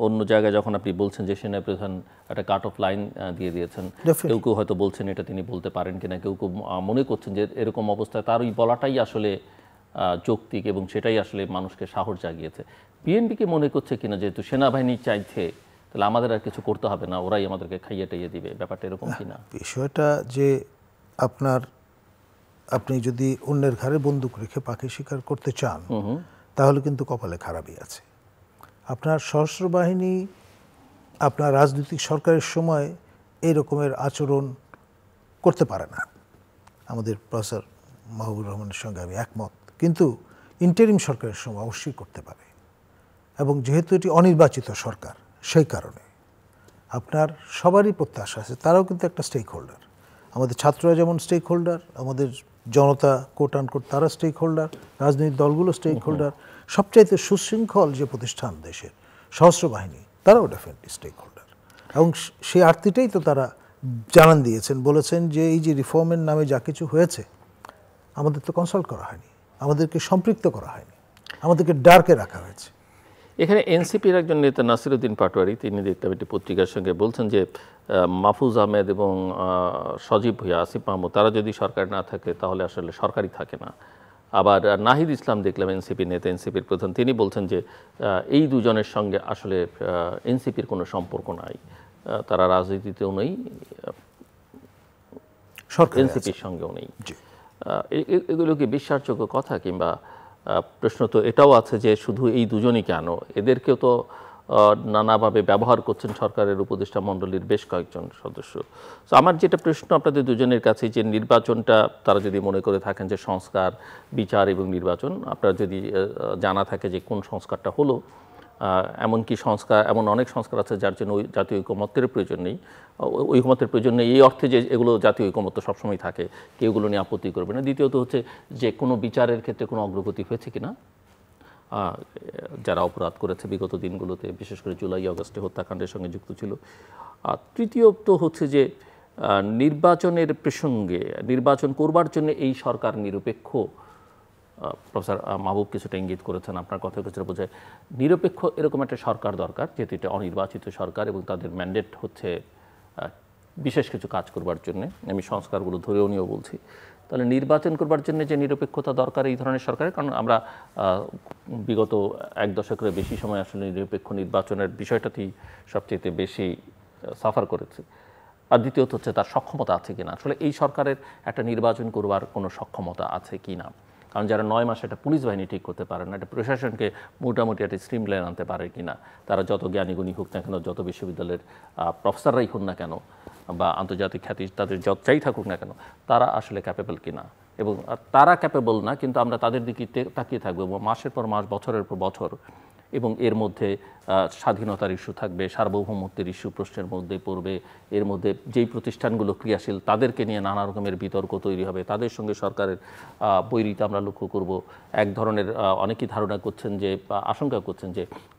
অন্য জায়গায় যখন আপনি বলছেন যে সেনাপ্রধান একটা কাট অফ লাইন দিয়ে দিয়েছেন, কেউ কেউ হয়তো বলছেন এটা তিনি বলতে পারেন কিনা, কেউ কেউ মনে করছেন যে এরকম অবস্থায় তার ওই বলাটাই আসলে যৌক্তিক এবং সেটাই আসলে মানুষকে সাহস জাগিয়েছে। বিএনপিকে মনে করছে কিনা যেহেতু সেনাবাহিনী চাইছে তাহলে আমাদের আর কিছু করতে হবে না, ওরাই আমাদেরকে খাইয়ে টাইয়ে দিবে, ব্যাপারটা এরকম কিনা? বিষয়টা যে আপনি যদি অন্যের ঘাড়ে বন্দুক রেখে পাখি শিকার করতে চান তাহলে কিন্তু কপালে খারাপই আছে। আপনার সশস্ত্র বাহিনী আপনার রাজনৈতিক সরকারের সময় এই রকমের আচরণ করতে পারে না, আমাদের প্রফেসর মাহবুবুর রহমানের সঙ্গে আমি একমত, কিন্তু ইন্টারিম সরকারের সময় অবশ্যই করতে পারে। এবং যেহেতু এটি অনির্বাচিত সরকার, সেই কারণে আপনার সবারই প্রত্যাশা আছে, তারাও কিন্তু একটা স্টেক হোল্ডার। আমাদের ছাত্ররা যেমন স্টেক হোল্ডার, আমাদের জনতা কোট আনকোট তারা স্টেক হোল্ডার, রাজনৈতিক দলগুলো স্টেক হোল্ডার, সবচাইতে সুশৃঙ্খল যে প্রতিষ্ঠান দেশের সশস্ত্র বাহিনী, তারাও ডেফিনেটলি স্টেক হোল্ডার। এবং সেই আর্তিটাই তো তারা জানান দিয়েছেন, বলেছেন যে এই যে রিফর্মের নামে যা কিছু হয়েছে আমাদের তো কনসাল্ট করা হয়নি, আমাদেরকে সম্পৃক্ত করা হয়নি, আমাদেরকে ডার্কে রাখা হয়েছে। এখানে এনসিপির একজন নেতা নাসিরউদ্দিন পাটোয়ারি, তিনি দেখতাম একটি পত্রিকার সঙ্গে বলছেন যে মাহফুজ আহমেদ এবং সজীব ভুঁইয়া, আসিফ মাহমুদ, তারা যদি সরকার না থাকে তাহলে আসলে সরকারই থাকে না। আবার নাহিদ ইসলাম দেখলাম এনসিপি নেতা, এনসিপির প্রধান, তিনি বলছেন যে এই দুজনের সঙ্গে আসলে এনসিপির কোনো সম্পর্ক নাই, তারা রাজনীতিতেও নেই, এনসিপির সঙ্গেও নেই। এগুলো কি বিশ্বাসযোগ্য কথা? কিংবা প্রশ্ন তো এটাও আছে যে শুধু এই দুজনই কেন, এদেরকেও তো নানাভাবে ব্যবহার করছেন সরকারের উপদেষ্টা মণ্ডলীর বেশ কয়েকজন সদস্য। তো আমার যেটা প্রশ্ন আপনাদের দুজনের কাছে, যে নির্বাচনটা তারা যদি মনে করে থাকেন যে সংস্কার, বিচার এবং নির্বাচন, আপনার যদি জানা থাকে যে কোন সংস্কারটা হলো, এমনকি সংস্কার, এমন অনেক সংস্কার আছে যার জন্য ওই জাতীয় ঐকমত্যের প্রয়োজন নেই, ঐকমত্যের প্রয়োজন নেই এই অর্থে যে এগুলো জাতীয় ঐকমত্য সবসময় থাকে, কেউ এগুলো নিয়ে আপত্তি করবে না। দ্বিতীয়ত হচ্ছে যে কোনো বিচারের ক্ষেত্রে কোনো অগ্রগতি হয়েছে কিনা, যারা অপরাধ করেছে বিগত দিনগুলোতে, বিশেষ করে জুলাই আগস্টে হত্যাকাণ্ডের সঙ্গে যুক্ত ছিল। আর তৃতীয়ত হচ্ছে যে নির্বাচনের প্রসঙ্গে, নির্বাচন করবার জন্য এই সরকার নিরপেক্ষ, প্রফেসর মাহবুব কিছুটা ইঙ্গিত করেছেন, আপনার কথা কিছুটা বোঝায়, নিরপেক্ষ এরকম একটা সরকার দরকার, যেহেতু এটা অনির্বাচিত সরকার এবং তাদের ম্যান্ডেট হচ্ছে বিশেষ কিছু কাজ করবার জন্য। আমি সংস্কারগুলো ধরেও নিয়েও বলছি, তাহলে নির্বাচন করবার জন্য যে নিরপেক্ষতা দরকার এই ধরনের সরকারের, কারণ আমরা বিগত এক দশকের বেশি সময় আসলে নিরপেক্ষ নির্বাচনের বিষয়টাতেই সবচেয়ে বেশি সাফার করেছে। আর দ্বিতীয়ত হচ্ছে তার সক্ষমতা আছে কিনা, আসলে এই সরকারের একটা নির্বাচন করবার কোনো সক্ষমতা আছে কিনা। কারণ যারা 9 মাসে একটা পুলিশ বাহিনী ঠিক করতে পারে না, একটা প্রশাসনকে মোটামুটি একটা স্ট্রিমলাইন আনতে পারে কিনা, তারা যত জ্ঞানীগুণী হোক না কেন, যত বিশ্ববিদ্যালয়ের প্রফেসররাই হোক না কেন, বা আন্তর্জাতিক খ্যাতি তাদের যতটাই থাকুক না কেন, তারা আসলে ক্যাপেবল কিনা। এবং তারা ক্যাপেবল না, কিন্তু আমরা তাদের দিকে তাকিয়ে থাকবো মাসের পর মাস, বছরের পর বছর, এবং এর মধ্যে স্বাধীনতার ইস্যু থাকবে, সার্বভৌমত্বের ইস্যু প্রশ্নের মধ্যে পড়বে, এর মধ্যে যেই প্রতিষ্ঠানগুলো ক্রিয়াশীল তাদেরকে নিয়ে নানা রকমের বিতর্ক তৈরি হবে, তাদের সঙ্গে সরকারের বৈরিতা আমরা লক্ষ্য করব। এক ধরনের অনেকেই ধারণা করছেন যে, আশঙ্কা করছেন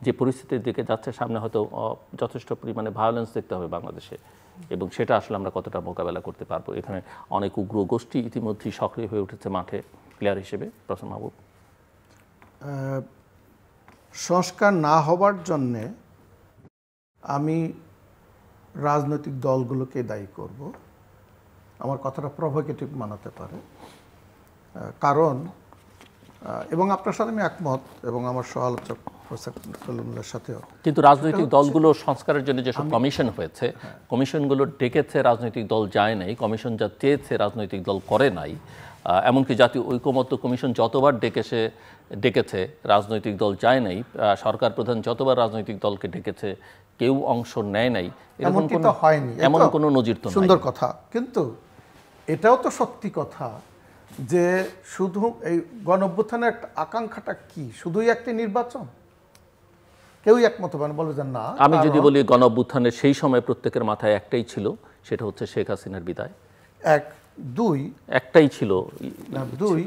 যে পরিস্থিতির দিকে যাচ্ছে সামনে হয়তো যথেষ্ট পরিমাণে ভায়োলেন্স দেখতে হবে বাংলাদেশে, এবং সেটা আসলে আমরা কতটা মোকাবেলা করতে পারবো। এখানে অনেক উগ্র গোষ্ঠী ইতিমধ্যেই সক্রিয় হয়ে উঠেছে মাঠে প্লেয়ার হিসেবে। প্রশ্ন মাহবুব, সংস্কার না হবার জন্যে আমি রাজনৈতিক দলগুলোকে দায়ী করব। আমার কথাটা প্রভোকেটিভ মানাতে পারে, কারণ এবং আপনার সাথে আমি একমত, এবং আমার সহ-আলোচক প্রফেসর সলিমুল্লাহর সাথেও। কিন্তু রাজনৈতিক দলগুলো সংস্কারের জন্য যেসব কমিশন হয়েছে, কমিশনগুলো ডেকেছে, রাজনৈতিক দল যায় নাই, কমিশন যা চেয়েছে রাজনৈতিক দল করে নাই। এমনকি জাতীয় ঐকমত্য কমিশন যতবার ডেকেছে রাজনৈতিক দল যায় নাই, সরকার প্রধান যতবার রাজনৈতিক দলকে ডেকেছে কেউ অংশ নেয় নাই, এমন কিন্তু হয়নি, এমন কোনো নজির তো নাই। সুন্দর কথা, কিন্তু এটাও তো সত্যি কথা যে শুধু এই গণঅভ্যুত্থানের একটা আকাঙ্ক্ষাটা কি শুধুই একটি নির্বাচন? কেউই একমত বলবে যে না। আমি যদি বলি গণঅভ্যুত্থানের সেই সময় প্রত্যেকের মাথায় একটাই ছিল, সেটা হচ্ছে শেখ হাসিনার বিদায়। একটাই ছিল। 2,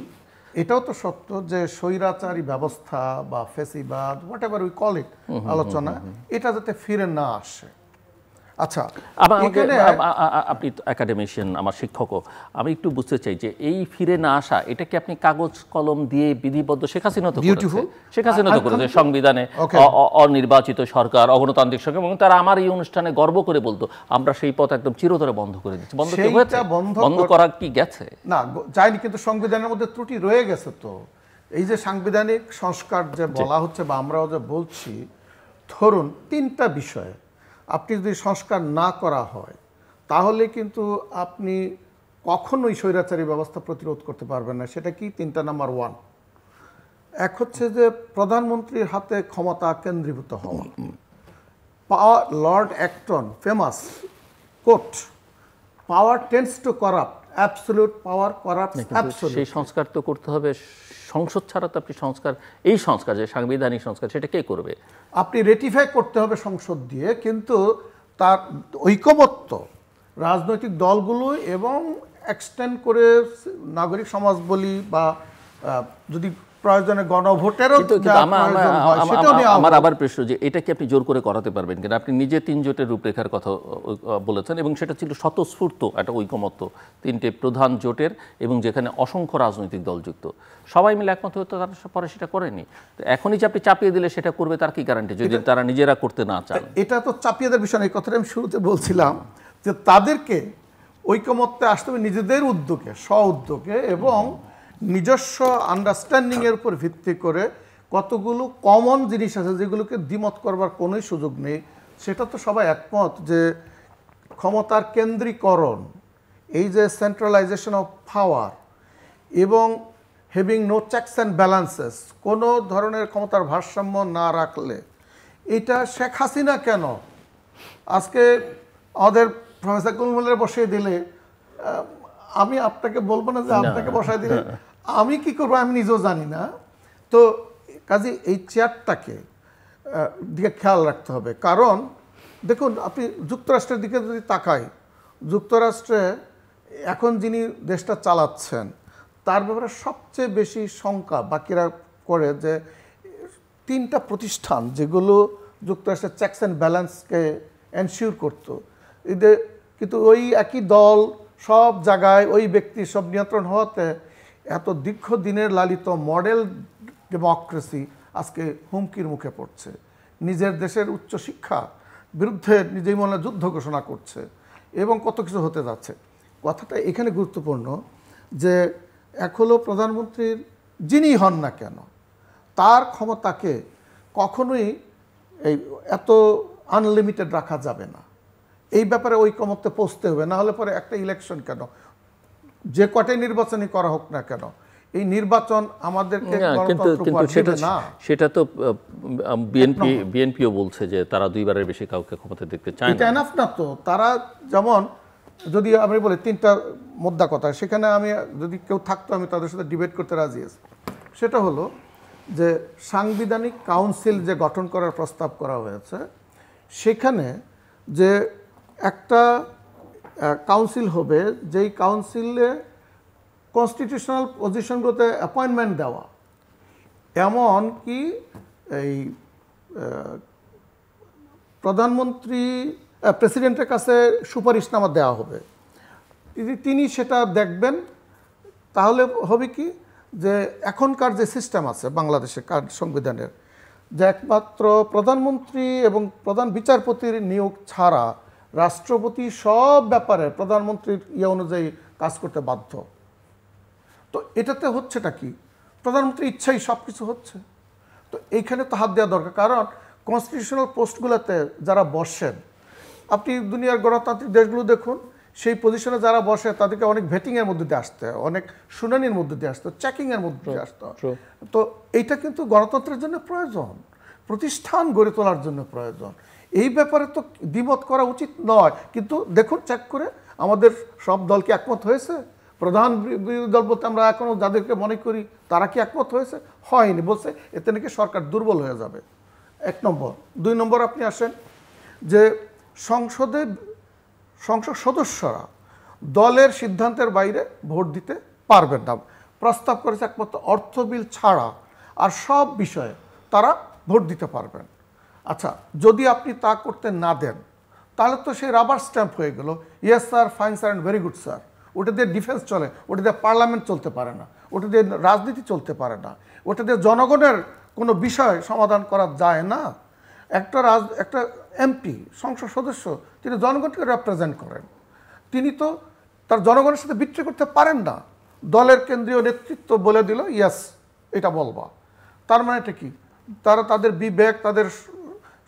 এটাও তো সত্য যে স্বৈরাচারী ব্যবস্থা বা ফেসিবাদ, what ever we call it, আলোচনা, এটা যাতে ফিরে না আসে। আচ্ছা, আপনি একাডেমিশিয়ান, আমার শিক্ষকও, আমি একটু বুঝতে চাই যে এই ফিরে না আসা, এটা কি আপনি কাগজ কলম দিয়ে বিধিবদ্ধ? শেখ হাসিনা তো করেছে সংবিধানে অনির্বাচিত সরকার, অগণতান্ত্রিক সরকার, এবং তারা আমার এই অনুষ্ঠানে গর্ব করে বলতো আমরা সেই পথ একদম চিরতরে বন্ধ করে দিচ্ছি। বন্ধ করা কি গেছে? না, যায়নি, কিন্তু সংবিধানের মধ্যে ত্রুটি রয়ে গেছে। তো এই যে সাংবিধানিক সংস্কার যে বলা হচ্ছে বা আমরাও যে বলছি, ধরুন 3টা বিষয়ে আপনি যদি সংস্কার না করা হয় তাহলে কিন্তু আপনি কখনোই স্বৈরাচারী ব্যবস্থা প্রতিরোধ করতে পারবেন না। সেটা কি? 3টা। নাম্বার 1, এক হচ্ছে যে প্রধানমন্ত্রীর হাতে ক্ষমতা কেন্দ্রীভূত হওয়া। Power, Lord Acton famous quote, power tends to corrupt, absolute power corrupts absolute. সেই সংস্কার তো করতে হবে সংসদ ছাড়া। তো আপনি এই সংস্কার যে সাংবিধানিক সংস্কার, সেটা কে করবে? আপনি রেটিফাই করতে হবে সংসদ দিয়ে, কিন্তু তার ঐকমত্য রাজনৈতিক দলগুলো এবং এক্সটেন্ড করে নাগরিক সমাজ বলি বা যদি প্রয়োজনে গণভোটেরও। আমার আবার প্রশ্ন যে এটা কি আপনি জোর করে করাতে পারবেন কিনা? আপনি নিজে 3 জোটের রূপরেখার কথা বলেছেন, এবং সেটা ছিল স্বতঃস্ফূর্ত একটা ঐকমত্য 3টে প্রধান জোটের, এবং যেখানে অসংখ্য রাজনৈতিক দল যুক্ত, সবাই মিলে একমত হতো, তারা পরে সেটা করেনি। তো এখনই যে আপনি চাপিয়ে দিলে সেটা করবে, তার কি গ্যারান্টি যদি তারা নিজেরা করতে না চান? এটা তো চাপিয়ে দেওয়ার বিষয় না। এই কথাটা আমি শুরুতে বলছিলাম যে তাদেরকে ঐকমত্যে আসতে হবে নিজেদের উদ্যোগে, স্ব উদ্যোগে, এবং নিজস্ব আন্ডারস্ট্যান্ডিংয়ের উপর ভিত্তি করে কতগুলো কমন জিনিস আছে যেগুলোকে দ্বিমত করবার কোনোই সুযোগ নেই। সেটা তো সবাই একমত যে ক্ষমতার কেন্দ্রীকরণ, এই যে সেন্ট্রালাইজেশন অফ পাওয়ার এবং having no checks and balances, কোনো ধরনের ক্ষমতার ভারসাম্য না রাখলে, এটা শেখ হাসিনা কেন আজকে আমাদের প্রফেসর কুলমুলের বসিয়ে দিলে, আমি আপনাকে বলবো না যে আপনাকে বসায় দিলে আমি কি করবো আমি নিজেও জানি না। তো কাজে এই চেয়ারটাকে দিকে খেয়াল রাখতে হবে। কারণ দেখুন, আপনি যুক্তরাষ্ট্রের দিকে যদি তাকাই, যুক্তরাষ্ট্রে এখন যিনি দেশটা চালাচ্ছেন তার ব্যাপারে সবচেয়ে বেশি শঙ্কা বাকিরা করে যে 3টা প্রতিষ্ঠান যেগুলো যুক্তরাষ্ট্রের চেকস অ্যান্ড ব্যালেন্সকে এনশিওর করতো, এদের কিন্তু ওই একই দল সব জায়গায় ওই ব্যক্তি সব নিয়ন্ত্রণ হওয়াতে এত দীর্ঘদিনের লালিত মডেল ডেমোক্রেসি আজকে হুমকির মুখে পড়ছে। নিজের দেশের উচ্চশিক্ষা বিরুদ্ধে নিজেই মনে যুদ্ধ ঘোষণা করছে এবং কত কিছু হতে যাচ্ছে। কথাটা এখানে গুরুত্বপূর্ণ যে এক হলো প্রধানমন্ত্রীর যিনি হন না কেন তার ক্ষমতাকে কখনোই এই এত আনলিমিটেড রাখা যাবে না। এই ব্যাপারে ঐকমত্যে পৌঁছতে হবে, না হলে পরে একটা ইলেকশন কেন, যে কটাই নির্বাচনই করা হোক না কেন, এই নির্বাচন আমাদেরকে সেটা তো বিএনপিও বলছে যে তারা 2বারের বেশি কাউকে ক্ষমতা দেখতে চায় না। এটা এনাফ না তো। তারা যেমন, যদি আমি বলি 3টা মুদ্রা কথা, সেখানে আমি যদি কেউ থাকতো আমি তাদের সাথে ডিবেট করতে রাজি আছি। সেটা হলো যে সাংবিধানিক কাউন্সিল যে গঠন করার প্রস্তাব করা হয়েছে, সেখানে যে একটা কাউন্সিল হবে, যেই কাউন্সিলে কনস্টিটিউশনাল পজিশনগুলোতে অ্যাপয়েন্টমেন্ট দেওয়া, এমন কি এই প্রধানমন্ত্রী প্রেসিডেন্টের কাছে সুপারিশনামা দেওয়া হবে। তিনি সেটা দেখবেন, তাহলে হবে কি যে এখনকার যে সিস্টেম আছে বাংলাদেশের সংবিধানের, যে একমাত্র প্রধানমন্ত্রী এবং প্রধান বিচারপতির নিয়োগ ছাড়া রাষ্ট্রপতি সব ব্যাপারে প্রধানমন্ত্রীর অনুযায়ী কাজ করতে বাধ্য। তো এটাতে হচ্ছেটা কি, প্রধানমন্ত্রীর ইচ্ছাই সব কিছু হচ্ছে। তো এইখানে তো হাত দেওয়া দরকার, কারণ কনস্টিটিউশনাল পোস্টগুলোতে যারা বসেন, আপনি দুনিয়ার গণতান্ত্রিক দেশগুলো দেখুন, সেই পজিশনে যারা বসে তাদেরকে অনেক ভেটিংয়ের মধ্যে দিয়ে আসতে হয়, অনেক শুনানির মধ্যে দিয়ে আসতে হয়, চেকিংয়ের মধ্যে দিয়ে আসতে হয়। তো এইটা কিন্তু গণতন্ত্রের জন্য প্রয়োজন, প্রতিষ্ঠান গড়ে তোলার জন্য প্রয়োজন। এই ব্যাপারে তো দ্বিমত করা উচিত নয়। কিন্তু দেখুন, চেক করে আমাদের সব দলকে একমত হয়েছে? প্রধান বিরোধী দল বলতে আমরা এখনও যাদেরকে মনে করি তারা কি একমত হয়েছে? হয়নি। বলছে এতে নাকি সরকার দুর্বল হয়ে যাবে, 1 নম্বর। 2 নম্বর, আপনি আসেন যে সংসদ সদস্যরা দলের সিদ্ধান্তের বাইরে ভোট দিতে পারবেন না। প্রস্তাব করেছে একমাত্র অর্থ বিল ছাড়া আর সব বিষয়ে তারা ভোট দিতে পারবেন। আচ্ছা, যদি আপনি তা করতে না দেন তাহলে তো সেই রাবার স্ট্যাম্প হয়ে গেল, yes sir, fine sir and very good sir. ওটা দিয়ে ডিফেন্স চলে, ওটা দিয়ে পার্লামেন্ট চলতে পারে না, ওটা দিয়ে রাজনীতি চলতে পারে না, ওটা দিয়ে জনগণের কোনো বিষয় সমাধান করা যায় না। একটা এমপি, সংসদ সদস্য, তিনি জনগণকে রিপ্রেজেন্ট করেন, তিনি তো তার জনগণের সাথে বিক্রি করতে পারেন না। দলের কেন্দ্রীয় নেতৃত্ব বলে দিল ইয়াস এটা বলবা, তার মানে এটা কি, তারা তাদের বিবেক, তাদের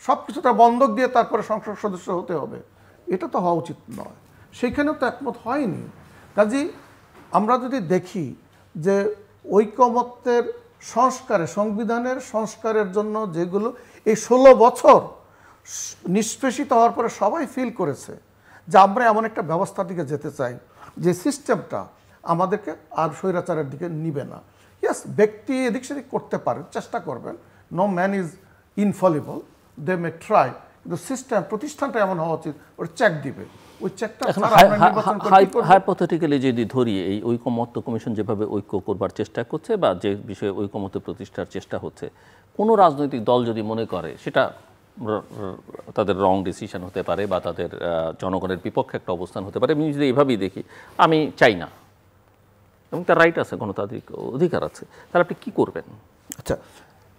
সব কিছুটা বন্ধক দিয়ে তারপরে সংসদ সদস্য হতে হবে? এটা তো হওয়া উচিত নয়। সেইখানেও তো একমত হয়নি। কাজেই আমরা যদি দেখি যে ঐকমত্যের সংস্কারে, সংবিধানের সংস্কারের জন্য যেগুলো এই 16 বছর নিষ্পেষিত হওয়ার পরে সবাই ফিল করেছে যে আমরা এমন একটা ব্যবস্থার দিকে যেতে চাই যে সিস্টেমটা আমাদেরকে আর স্বৈরাচারের দিকে নিবে না। ইয়াস, ব্যক্তি এদিক সেদিক করতে পারে, চেষ্টা করবেন, no man is infallible, they may try, কিন্তু সিস্টেম, প্রতিষ্ঠানটা এমন হওয়া উচিত, ওর চেক দিবে। ওই চেকটা হাইপোথেটিক্যালি যদি ধরি, এই ঐকমত্য কমিশন যেভাবে ঐক্য করবার চেষ্টা করছে বা যে বিষয়ে ঐকমত্য প্রতিষ্ঠার চেষ্টা হচ্ছে, কোনো রাজনৈতিক দল যদি মনে করে সেটা তাদের রং ডিসিশন হতে পারে বা তাদের জনগণের বিপক্ষে একটা অবস্থান হতে পারে, আমি যদি এভাবেই দেখি, আমি চাই না, এবং তার রাইট আছে, গণতান্ত্রিক অধিকার আছে, তাহলে আপনি কী করবেন? আচ্ছা,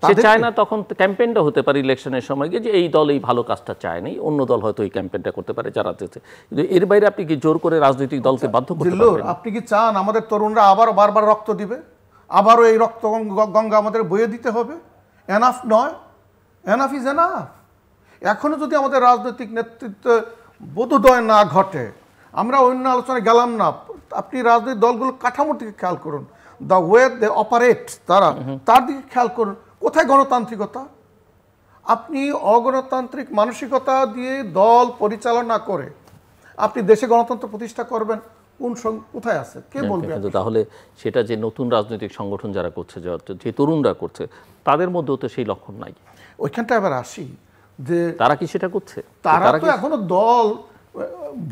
সে চায় না, তখন ক্যাম্পেইনটা হতে পারে ইলেকশনের সময় গিয়ে যে এই দল এই ভালো কাজটা চায় নাই, অন্য দল হয়তো এই ক্যাম্পেইনটা করতে পারে যারা চেয়েছে। কিন্তু এর বাইরে আপনি কি জোর করে রাজনৈতিক দলকে বাধ্য করতে পারবেন? আপনি কি চান আমাদের তরুণরা আবার বারবার রক্ত দিবে? আবারও এই রক্ত গঙ্গা আমাদের বয়ে দিতে হবে? এনাফ নয়, এনাফ ইজ এনাফ। এখনও যদি আমাদের রাজনৈতিক নেতৃত্ব বোধোদয় না ঘটে, আমরা অন্য আলোচনায় গেলাম না, আপনি রাজনৈতিক দলগুলো কাঠামোর দিকে খেয়াল করুন, দ্য ওয়ে দে অপারেট, তার দিকে খেয়াল করুন। কোথায় গণতান্ত্রিকতা? আপনি অগণতান্ত্রিক মানসিকতা দিয়ে দল পরিচালনা করে আপনি দেশে গণতন্ত্র প্রতিষ্ঠা করবেন, কোথায় আছে? কে বলবে? কিন্তু তাহলে সেটা যে নতুন রাজনৈতিক সংগঠন যারা করছে, যে তরুণরা করছে, তাদের মধ্যেও তো সেই লক্ষণ নাই। ওইখানটা এবার আসি যে তারা কি সেটা করছে? তারা তো এখনো দল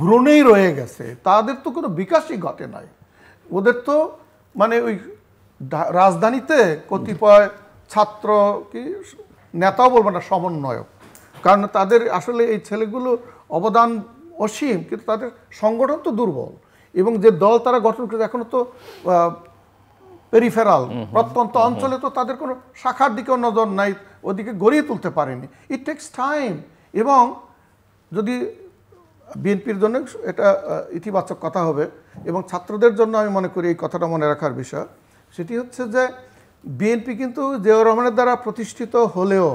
ভ্রূণেই রয়ে গেছে, তাদের তো কোনো বিকাশই ঘটে নাই। ওদের তো মানে ওই রাজধানীতে কতিপয় ছাত্র কি নেতাও বলবো না, সমন্বয়ক, কারণ তাদের আসলে এই ছেলেগুলো অবদান অসীম, কিন্তু তাদের সংগঠন তো দুর্বল, এবং যে দল তারা গঠন করেছে এখনো তো পেরিফেরাল, প্রত্যন্ত অঞ্চলে তো তাদের কোনো শাখার দিকেও নজর নাই, ওদিকে গড়িয়ে তুলতে পারেনি। It takes time. এবং যদি বিএনপির জন্য এটা ইতিবাচক কথা হবে, এবং ছাত্রদের জন্য আমি মনে করি এই কথাটা মনে রাখার বিষয়, সেটি হচ্ছে যে বিএনপি কিন্তু জিয়াউর রহমানের দ্বারা প্রতিষ্ঠিত হলেও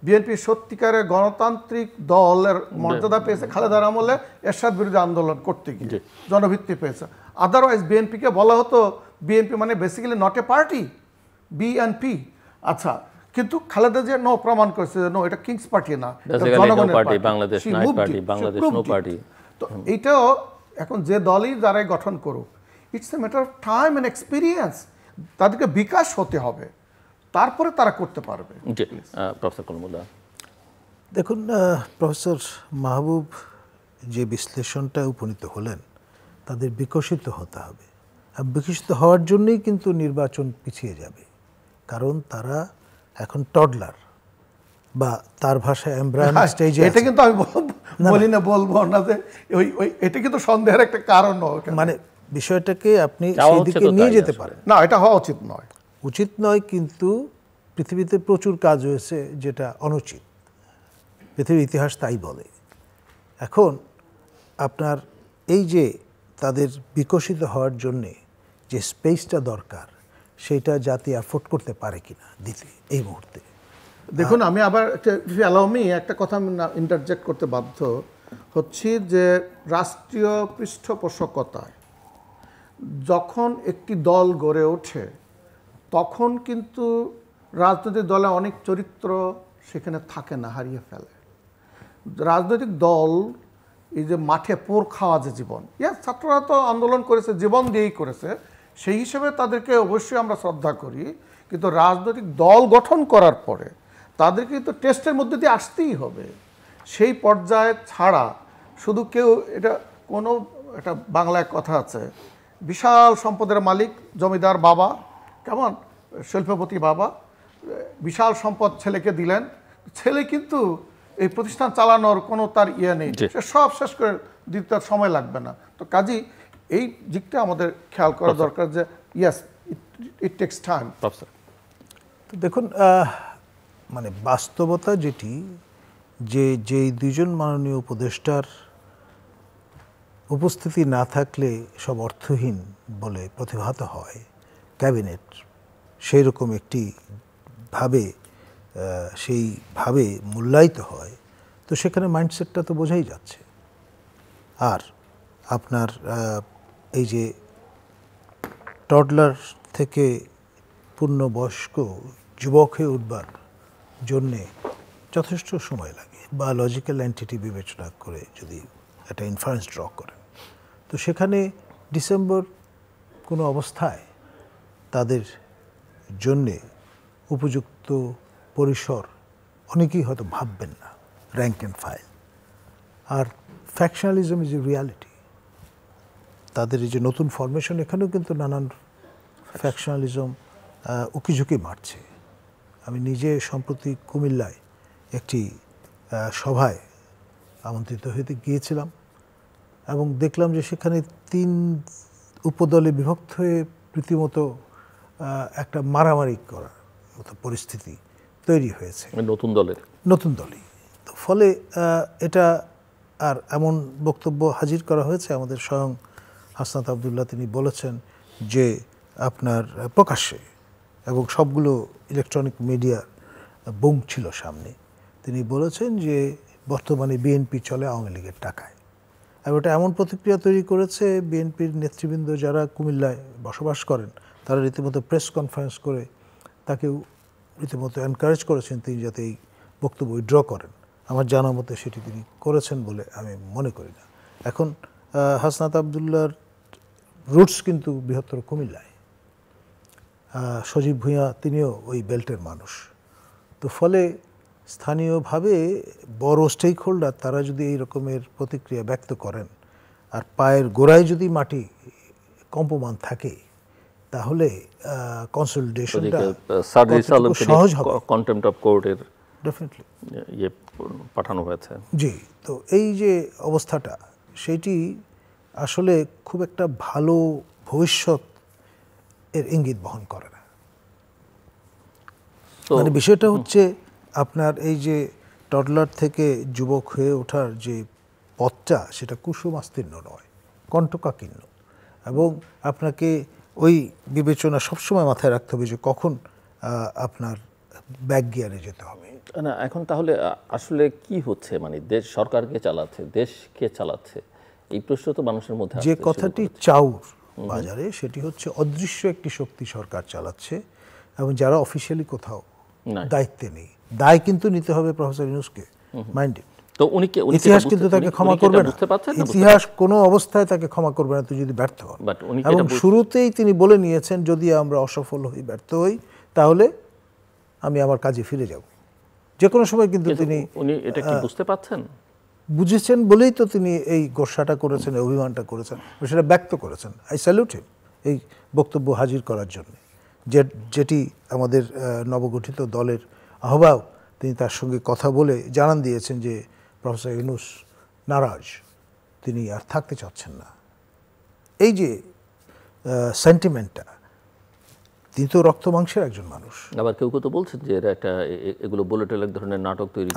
বিএনপি সত্যিকারের গণতান্ত্রিক দলের মর্যাদা পেয়েছে খালেদার আমলে এরশাদ বিরোধী আন্দোলন করতে গিয়ে, জনভিত্তি পেয়েছে। আদারওয়াইজ বিএনপিকে বলা হতো বিএনপি মানে basically not a party, BNP. আচ্ছা, কিন্তু খালেদা জিয়া নো প্রমাণ করেছে নো, এটা কিংস পার্টি না, জনগণের পার্টি, বাংলাদেশ নাই পার্টি, বাংলাদেশ নো পার্টি। তো এইটাও এখন যে দলই যারাই গঠন করুক, it's a matter of time and experience, তাদেরকে বিকাশ হতে হবে, তারপরে তারা করতে পারবে। প্রফেসর কলিমুল্লাহ, দেখুন, প্রফেসর মাহবুব যে বিশ্লেষণটা উপনীত হলেন, তাদের বিকশিত হতে হবে। আর বিকশিত হওয়ার জন্যই কিন্তু নির্বাচন পিছিয়ে যাবে, কারণ তারা এখন টডলার, বা তার ভাষায় এমব্রায়োনিক স্টেজে। এটা কিন্তু আমি বলি না, বলবো না যে ওই এটা কিন্তু সন্দেহের একটা কারণ, মানে বিষয়টাকে আপনি সেদিকে নিয়ে যেতে পারেন না, এটা হওয়া উচিত নয়। উচিত নয়, কিন্তু পৃথিবীতে প্রচুর কাজ হয়েছে যেটা অনুচিত, পৃথিবীর ইতিহাস তাই বলে। এখন আপনার এই যে তাদের বিকশিত হওয়ার জন্যে যে স্পেসটা দরকার, সেইটা জাতি অ্যাফোর্ড করতে পারে কিনা দিতে এই মুহূর্তে। দেখুন, আমি আবার একটা কথা আমি ইন্টারজেক্ট করতে বাধ্য হচ্ছি, যে রাষ্ট্রীয় পৃষ্ঠপোষকতায় যখন একটি দল গড়ে ওঠে, তখন কিন্তু রাজনৈতিক দলে অনেক চরিত্র সেখানে থাকে না, হারিয়ে ফেলে। রাজনৈতিক দল এই যে মাঠে পোর খাওয়া যে জীবন, ছাত্ররা তো আন্দোলন করেছে, জীবন দিয়েই করেছে, সেই হিসেবে তাদেরকে অবশ্যই আমরা শ্রদ্ধা করি, কিন্তু রাজনৈতিক দল গঠন করার পরে তাদেরকে তো টেস্টের মধ্যে দিয়ে আসতেই হবে। সেই পর্যায়ে ছাড়া শুধু কেউ এটা বাংলায় কথা আছে, বিশাল সম্পদের মালিক জমিদার বাবা, কেমন শিল্পপতি বাবা, বিশাল সম্পদ ছেলেকে দিলেন, ছেলে কিন্তু এই প্রতিষ্ঠান চালানোর কোনো তার ইয়ে নেই, সে সব শেষ করে দিতে তার সময় লাগবে না। তো কাজেই এই দিকটা আমাদের খেয়াল করা দরকার, যে ইয়েস, ইট টেক্স টাইম। তো দেখুন, মানে বাস্তবতা যেটি, যেই দুইজন মাননীয় উপদেষ্টার উপস্থিতি না থাকলে সব অর্থহীন বলে প্রতিভাত হয় ক্যাবিনেট, সেই রকম একটি সেইভাবে মূল্যায়িত হয়, তো সেখানে মাইন্ডসেটটা তো বোঝাই যাচ্ছে। আর আপনার এই যে টডলার থেকে পূর্ণবয়স্ক যুবক হয়ে উঠবার জন্যে যথেষ্ট সময় লাগে, বা লজিক্যাল এন্টিটি বিবেচনা করে যদি একটা ইনফারেন্স ড্র করেন, তো সেখানে ডিসেম্বর কোনো অবস্থায় তাদের জন্যে উপযুক্ত পরিসর অনেকেই হয়তো ভাববেন না, র্যাঙ্ক অ্যান্ড ফাইল। আর ফ্যাকশনালিজম ইজ এ রিয়ালিটি। তাদের এই যে নতুন ফরমেশন, এখানেও কিন্তু নানান ফ্যাকশনালিজম উকিঝুঁকি মারছে। আমি নিজে সম্প্রতি কুমিল্লায় একটি সভায় আমন্ত্রিত হতে গিয়েছিলাম, এবং দেখলাম যে সেখানে 3 উপদলে বিভক্ত হয়ে রীতিমতো একটা মারামারি করার মতো পরিস্থিতি তৈরি হয়েছে নতুন দলেই। তো ফলে এটা আর এমন বক্তব্য হাজির করা হয়েছে, আমাদের স্বয়ং হাসনাত আবদুল্লাহ তিনি বলেছেন যে আপনার প্রকাশ্যে এবং সবগুলো ইলেকট্রনিক মিডিয়ার বুম ছিল সামনে। তিনি বলেছেন যে বর্তমানে বিএনপি চলে আওয়ামী লীগের টাকায়। এবং ওটা এমন প্রতিক্রিয়া তৈরি করেছে, বিএনপির নেতৃবৃন্দ যারা কুমিল্লায় বসবাস করেন তারা রীতিমতো প্রেস কনফারেন্স করে তাকেও রীতিমতো এনকারেজ করেছেন তিনি যাতে এই বক্তব্য উইথড্র করেন। আমার জানা মতে সেটি তিনি করেছেন বলে আমি মনে করি না। এখন হাসনাত আবদুল্লাহর রুটস কিন্তু বৃহত্তর কুমিল্লায়। সজীব ভূঁইয়া তিনিও ওই বেল্টের মানুষ। তো ফলে স্থানীয়ভাবে বড় স্টেক হোল্ডার তারা যদি এই রকমের প্রতিক্রিয়া ব্যক্ত করেন আর পায়ের গোড়ায় যদি মাটি কম্পমান থাকে তাহলে কনসলিডেশনটা সহজ হবে। কন্টেম্পট অফ কোর্টের ডেফিনেটলি ইয়ে পাঠানো হয়েছে। জি, তো এই যে অবস্থাটা সেটি আসলে খুব একটা ভালো ভবিষ্যৎ এর ইঙ্গিত বহন করে না। মানে বিষয়টা হচ্ছে আপনার এই যে টডলার থেকে যুবক হয়ে ওঠার যে পথটা সেটা কুসুমাস্তীর্ণ নয়, কণ্টকাকীর্ণ, এবং আপনাকে ওই বিবেচনা সবসময় মাথায় রাখতে হবে যে কখন আপনার ব্যাক গিয়ারে যেতে হবে। না, এখন তাহলে আসলে কি হচ্ছে, মানে দেশ সরকারকে চালাচ্ছে, দেশকে চালাচ্ছে, এই প্রশ্ন তো মানুষের মধ্যে যে কথাটি চাউর বাজারে সেটি হচ্ছে অদৃশ্য একটি শক্তি সরকার চালাচ্ছে এবং যারা অফিসিয়ালি কোথাও দায়িত্বে নেই। দায় কিন্তু নিতে হবে প্রফেসর ইউনূসকে, মাইন্ডেড। তো ইতিহাস কিন্তু তাকে ক্ষমা করবে না, ইতিহাস কোনো অবস্থায় তাকে ক্ষমা করবে না তুই যদি ব্যর্থ হন। এবং শুরুতেই তিনি বলে নিয়েছেন যদি আমরা অসফল হই, ব্যর্থ হই, তাহলে আমি আমার কাজে ফিরে যাব যে কোনো সময়। কিন্তু উনি এটা কি বুঝতে পারছেন? বুঝেছেন বলেই তো তিনি এই গোসাটা করেছেন, অভিমানটা করেছেন, সেটা ব্যক্ত করেছেন। আই স্যালুট হিম এই বক্তব্য হাজির করার জন্য, যেটি আমাদের নবগঠিত দলের আহ্বায়ক তিনি তার সঙ্গে কথা বলে জানান দিয়েছেন যে প্রফেসর ইউনূস নারাজ, তিনি আর থাকতে চাচ্ছেন না। এই যে সেন্টিমেন্টটা, তিনি তো রক্ত মাংসের একজন মানুষ। আবার কেউ কেউ তো বলছেন যে এরা একটা এগুলো বুলেটের এক ধরনের নাটক তৈরি।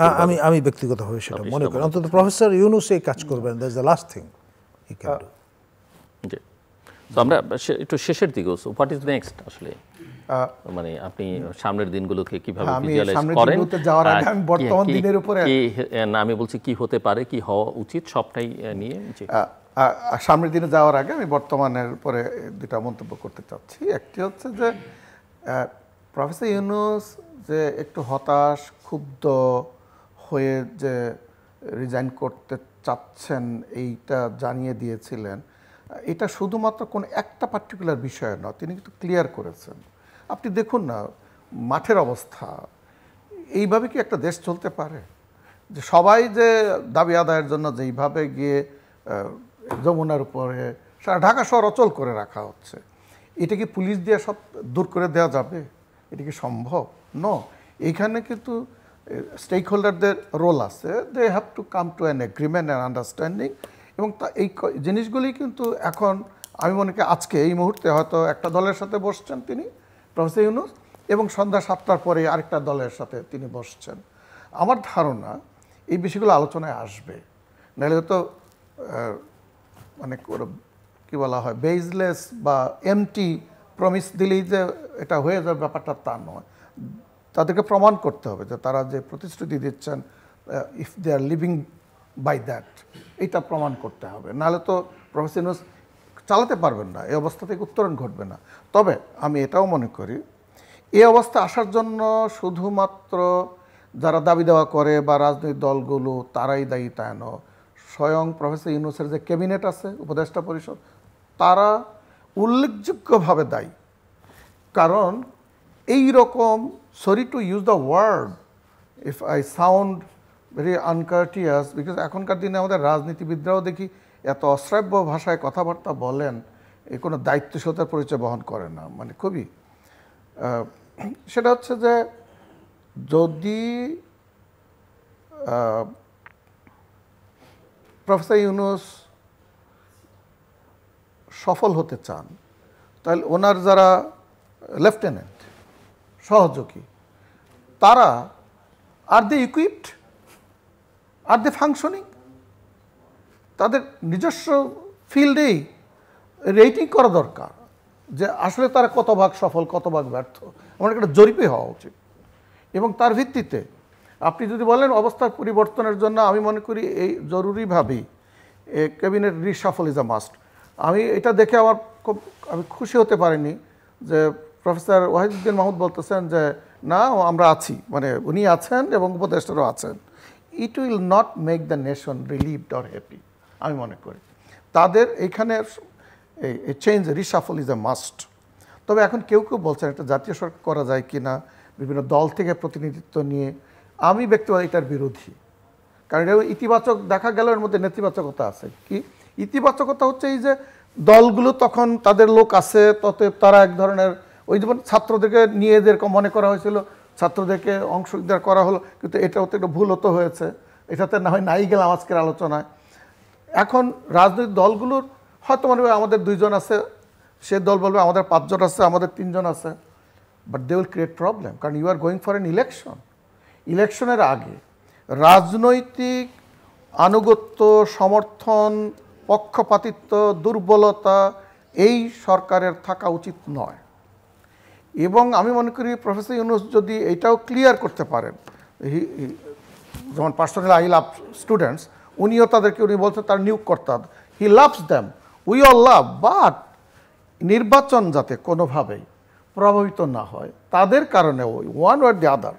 আমি ব্যক্তিগতভাবে সেটা মনে করি, অন্তত প্রফেসর ইউনূস এই কাজ করবেন, that's the last thing he can do. জি, তো আমরা একটু শেষের দিকে, হোয়াট ইজ নেক্সট আসলে, মানে আপনি সামনের দিনগুলোকে কিভাবে ভিজুয়ালাইজ করেন? আমি বর্তমান দিনের উপরে আমি বলছি কি হতে পারে, কি হওয়া উচিত, সবটাই নিয়ে। সামনের দিনে যাওয়ার আগে আমি বর্তমানের উপরে দুটা মন্তব্য করতে চাচ্ছি। একটি হচ্ছে যে প্রফেসর ইউনূস যে একটু হতাশ, ক্ষুব্ধ হয়ে যে রিজাইন করতে চাচ্ছেন এইটা জানিয়ে দিয়েছিলেন, এটা শুধুমাত্র কোনো একটা পার্টিকুলার বিষয় নয়, তিনি কিন্তু ক্লিয়ার করেছেন। আপনি দেখুন না মাঠের অবস্থা, এইভাবে কি একটা দেশ চলতে পারে? যে সবাই যে দাবি আদায়ের জন্য যেইভাবে গিয়ে যমুনার উপরে সারা ঢাকা শহর অচল করে রাখা হচ্ছে, এটা কি পুলিশ দিয়ে সব দূর করে দেওয়া যাবে? এটা কি সম্ভব? নো। এইখানে কিন্তু স্টেক হোল্ডারদের রোল আছে, they have to come to an agreement and understanding. এবং এই জিনিসগুলি কিন্তু এখন আমি মনে করি আজকে এই মুহূর্তে হয়তো একটা দলের সাথে বসছেন তিনি প্রফেসর ইউনূস, এবং সন্ধ্যা 7টার পরে আরেকটা দলের সাথে তিনি বসছেন। আমার ধারণা এই বিষয়গুলো আলোচনায় আসবে, নাহলে তো মানে কী বলা হয়, বেসলেস বা এমটি প্রমিস দিলেই যে এটা হয়ে যাবে ব্যাপারটা তা নয়। তাদেরকে প্রমাণ করতে হবে যে তারা যে প্রতিশ্রুতি দিচ্ছেন, if they are living by that, এটা প্রমাণ করতে হবে, নাহলে তো প্রফেসর ইউনূস চালাতে পারবেন না, এই অবস্থা থেকে উত্তরণ ঘটবে না। তবে আমি এটাও মনে করি এই অবস্থা আসার জন্য শুধুমাত্র যারা দাবি দেওয়া করে বা রাজনৈতিক দলগুলো তারাই দায়ী তা নয়, স্বয়ং প্রফেসর ইউনূসের যে ক্যাবিনেট আছে, উপদেষ্টা পরিষদ, তারা উল্লেখযোগ্যভাবে দায়ী। কারণ এই রকম, sorry to use the word, if I sound very uncourteous, because এখনকার দিনে আমাদের রাজনীতিবিদরাও দেখি এত অশ্রাব্য ভাষায় কথাবার্তা বলেন, এই কোনো দায়িত্বশীলতার পরিচয় বহন করে না, মানে খুবই। সেটা হচ্ছে যে যদি প্রফেসর ইউনূস সফল হতে চান, তাহলে ওনার যারা লেফটেন্যান্ট, সহযোগী, তারা আর দে ইকুইপড, আর দে ফাংশনিং, তাদের নিজস্ব ফিল্ডেই রেটিং করা দরকার। যে আসলে তারা কত ভাগ সফল কত ভাগ ব্যর্থ, আমাদের একটা জরিপে হওয়া উচিত। এবং তার ভিত্তিতে আপনি যদি বলেন অবস্থার পরিবর্তনের জন্য, আমি মনে করি এই জরুরিভাবেই ক্যাবিনেট রিশাফল ইজ আ মাস্ট। আমি এটা দেখে আমি খুশি হতে পারিনি যে প্রফেসর ওয়াহিদুদ্দিন মাহমুদ বলতেছেন যে না আমরা আছি, মানে উনি আছেন এবং উপদেষ্টারাও আছেন। It will not make the nation relieved or happy. আমি মনে করি তাদের এইখানে এই চেঞ্জ রিশাফল ইজ আ মাস্ট। তবে এখন কেউ কেউ বলছেন একটা জাতীয় সরকার করা যায় কি না, বিভিন্ন দল থেকে প্রতিনিধিত্ব নিয়ে। আমি ব্যক্তিগত এটার বিরোধী, কারণ এটা ইতিবাচক দেখা গেল, এর মধ্যে নেতিবাচকতা আছে। কি ইতিবাচকতা হচ্ছে এই যে দলগুলো তখন তাদের লোক আছে, ততে তারা এক ধরনের ওই যেমন ছাত্রদেরকে নিয়ে যেরকম মনে করা হয়েছিল, ছাত্রদেরকে অংশীদার করা হলো, কিন্তু এটাও তো একটা ভুল হতো হয়েছে, এটাতে না হয় নাই গেলাম আজকের আলোচনায়। এখন রাজনৈতিক দলগুলোর হয়তো মনে হয় আমাদের 2 জন আছে, সে দল বলবে আমাদের 5 জন আছে, আমাদের 3 জন আছে, but they will create problem, কারণ you are going for an election. ইলেকশনের আগে রাজনৈতিক আনুগত্য, সমর্থন, পক্ষপাতিত্ব, দুর্বলতা এই সরকারের থাকা উচিত নয়। এবং আমি মনে করি প্রফেসর ইউনূস যদি এইটাও ক্লিয়ার করতে পারেন, যেমন পার্সোনালি আই লাভ স্টুডেন্টস, উনিও তাদেরকে উনি বলছেন তার নিয়োগ করতেন, he loves them, we all love, but নির্বাচন যাতে কোনোভাবেই প্রভাবিত না হয় তাদের কারণে ওই ওয়ান ওয়ার দি আদার,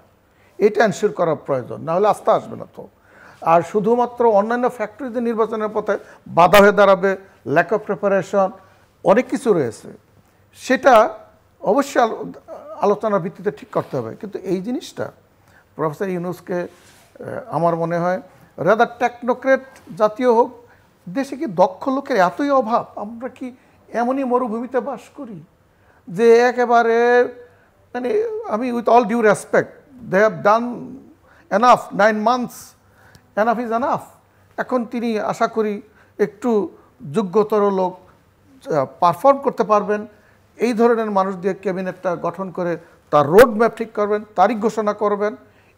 এটা এনশিওর করা প্রয়োজন, না হলে আস্থা আসবে না তো। আর শুধুমাত্র অন্যান্য ফ্যাক্টরিতে নির্বাচনের পথে বাধা হয়ে দাঁড়াবে, ল্যাক অফ প্রিপারেশন, অনেক কিছু রয়েছে, সেটা অবশ্যই আলোচনার ভিত্তিতে ঠিক করতে হবে। কিন্তু এই জিনিসটা প্রফেসর ইউনূসকে আমার মনে হয় রাদার টেকনোক্রেট জাতীয় হোক, দেশে কি দক্ষ লোকের এতই অভাব? আমরা কি এমনই মরুভূমিতে বাস করি যে একেবারে, মানে আমি with all due respect, they have done enough, 9 months enough is enough. এখন তিনি আশা করি একটু যোগ্যতর লোক পারফর্ম করতে পারবেন, এই ধরনের মানুষ দিয়ে ক্যাবিনেটটা গঠন করে তার রোড ম্যাপ ঠিক করবেন, তারিখ ঘোষণা করবেন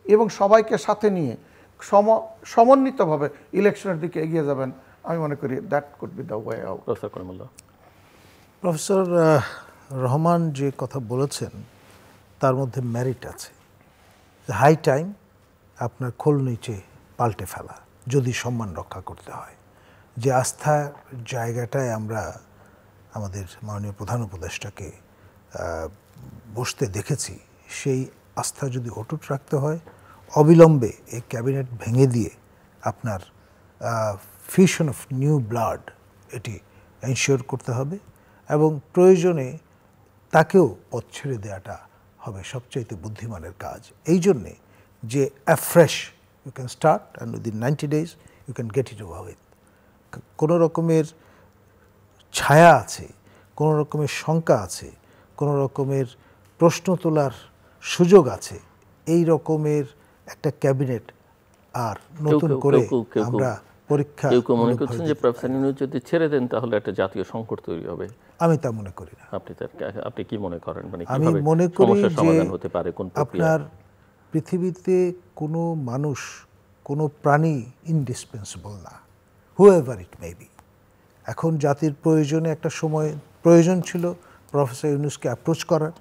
এবং সবাইকে সাথে নিয়ে সমন্বিতভাবে ইলেকশনের দিকে এগিয়ে যাবেন। আমি মনে করি that could be the way out. Professor Rahman যে কথা বলেছেন তার মধ্যে মেরিট আছে। হাই টাইম আপনার খোল নিচে পাল্টে ফেলা, যদি সম্মান রক্ষা করতে হয়। যে আস্থার জায়গাটায় আমরা আমাদের মাননীয় প্রধান উপদেষ্টাকে বসতে দেখেছি, সেই আস্থা যদি অটুট রাখতে হয়, অবিলম্বে এই ক্যাবিনেট ভেঙে দিয়ে আপনার ফিউশন অফ নিউ ব্লাড এটি এনশিওর করতে হবে এবং প্রয়োজনে তাকেও পথ ছেড়ে দেওয়াটা হবে সবচাইতে বুদ্ধিমানের কাজ। এই জন্যে যে afresh you can start and within 90 days you can get it over with. কোনো রকমের ছায়া আছে, কোনো রকমের শঙ্কা আছে, কোনো রকমের প্রশ্ন তোলার সুযোগ আছে, এই রকমের একটা ক্যাবিনেট আর নতুন করে আমরা পরীক্ষা। কেউ কেউ মনে করছেন যে প্রফেসর ইউনূস যদি ছেড়ে দেন তাহলে একটা জাতীয় সংকট তৈরি হবে। আমি তা মনে করি না। আপনি কি মনে করেন, মানে আমি মনে করি যে সমাধান হতে পারে কোন প্রক্রিয়া? আপনার পৃথিবীতে কোনো মানুষ, কোনো প্রাণী ইনডিসপেন্সিবল না, হুএভার ইট মে বি। এখন জাতির প্রয়োজনে একটা সময় প্রয়োজন ছিল প্রফেসর ইউনূসকে অ্যাপ্রোচ করার,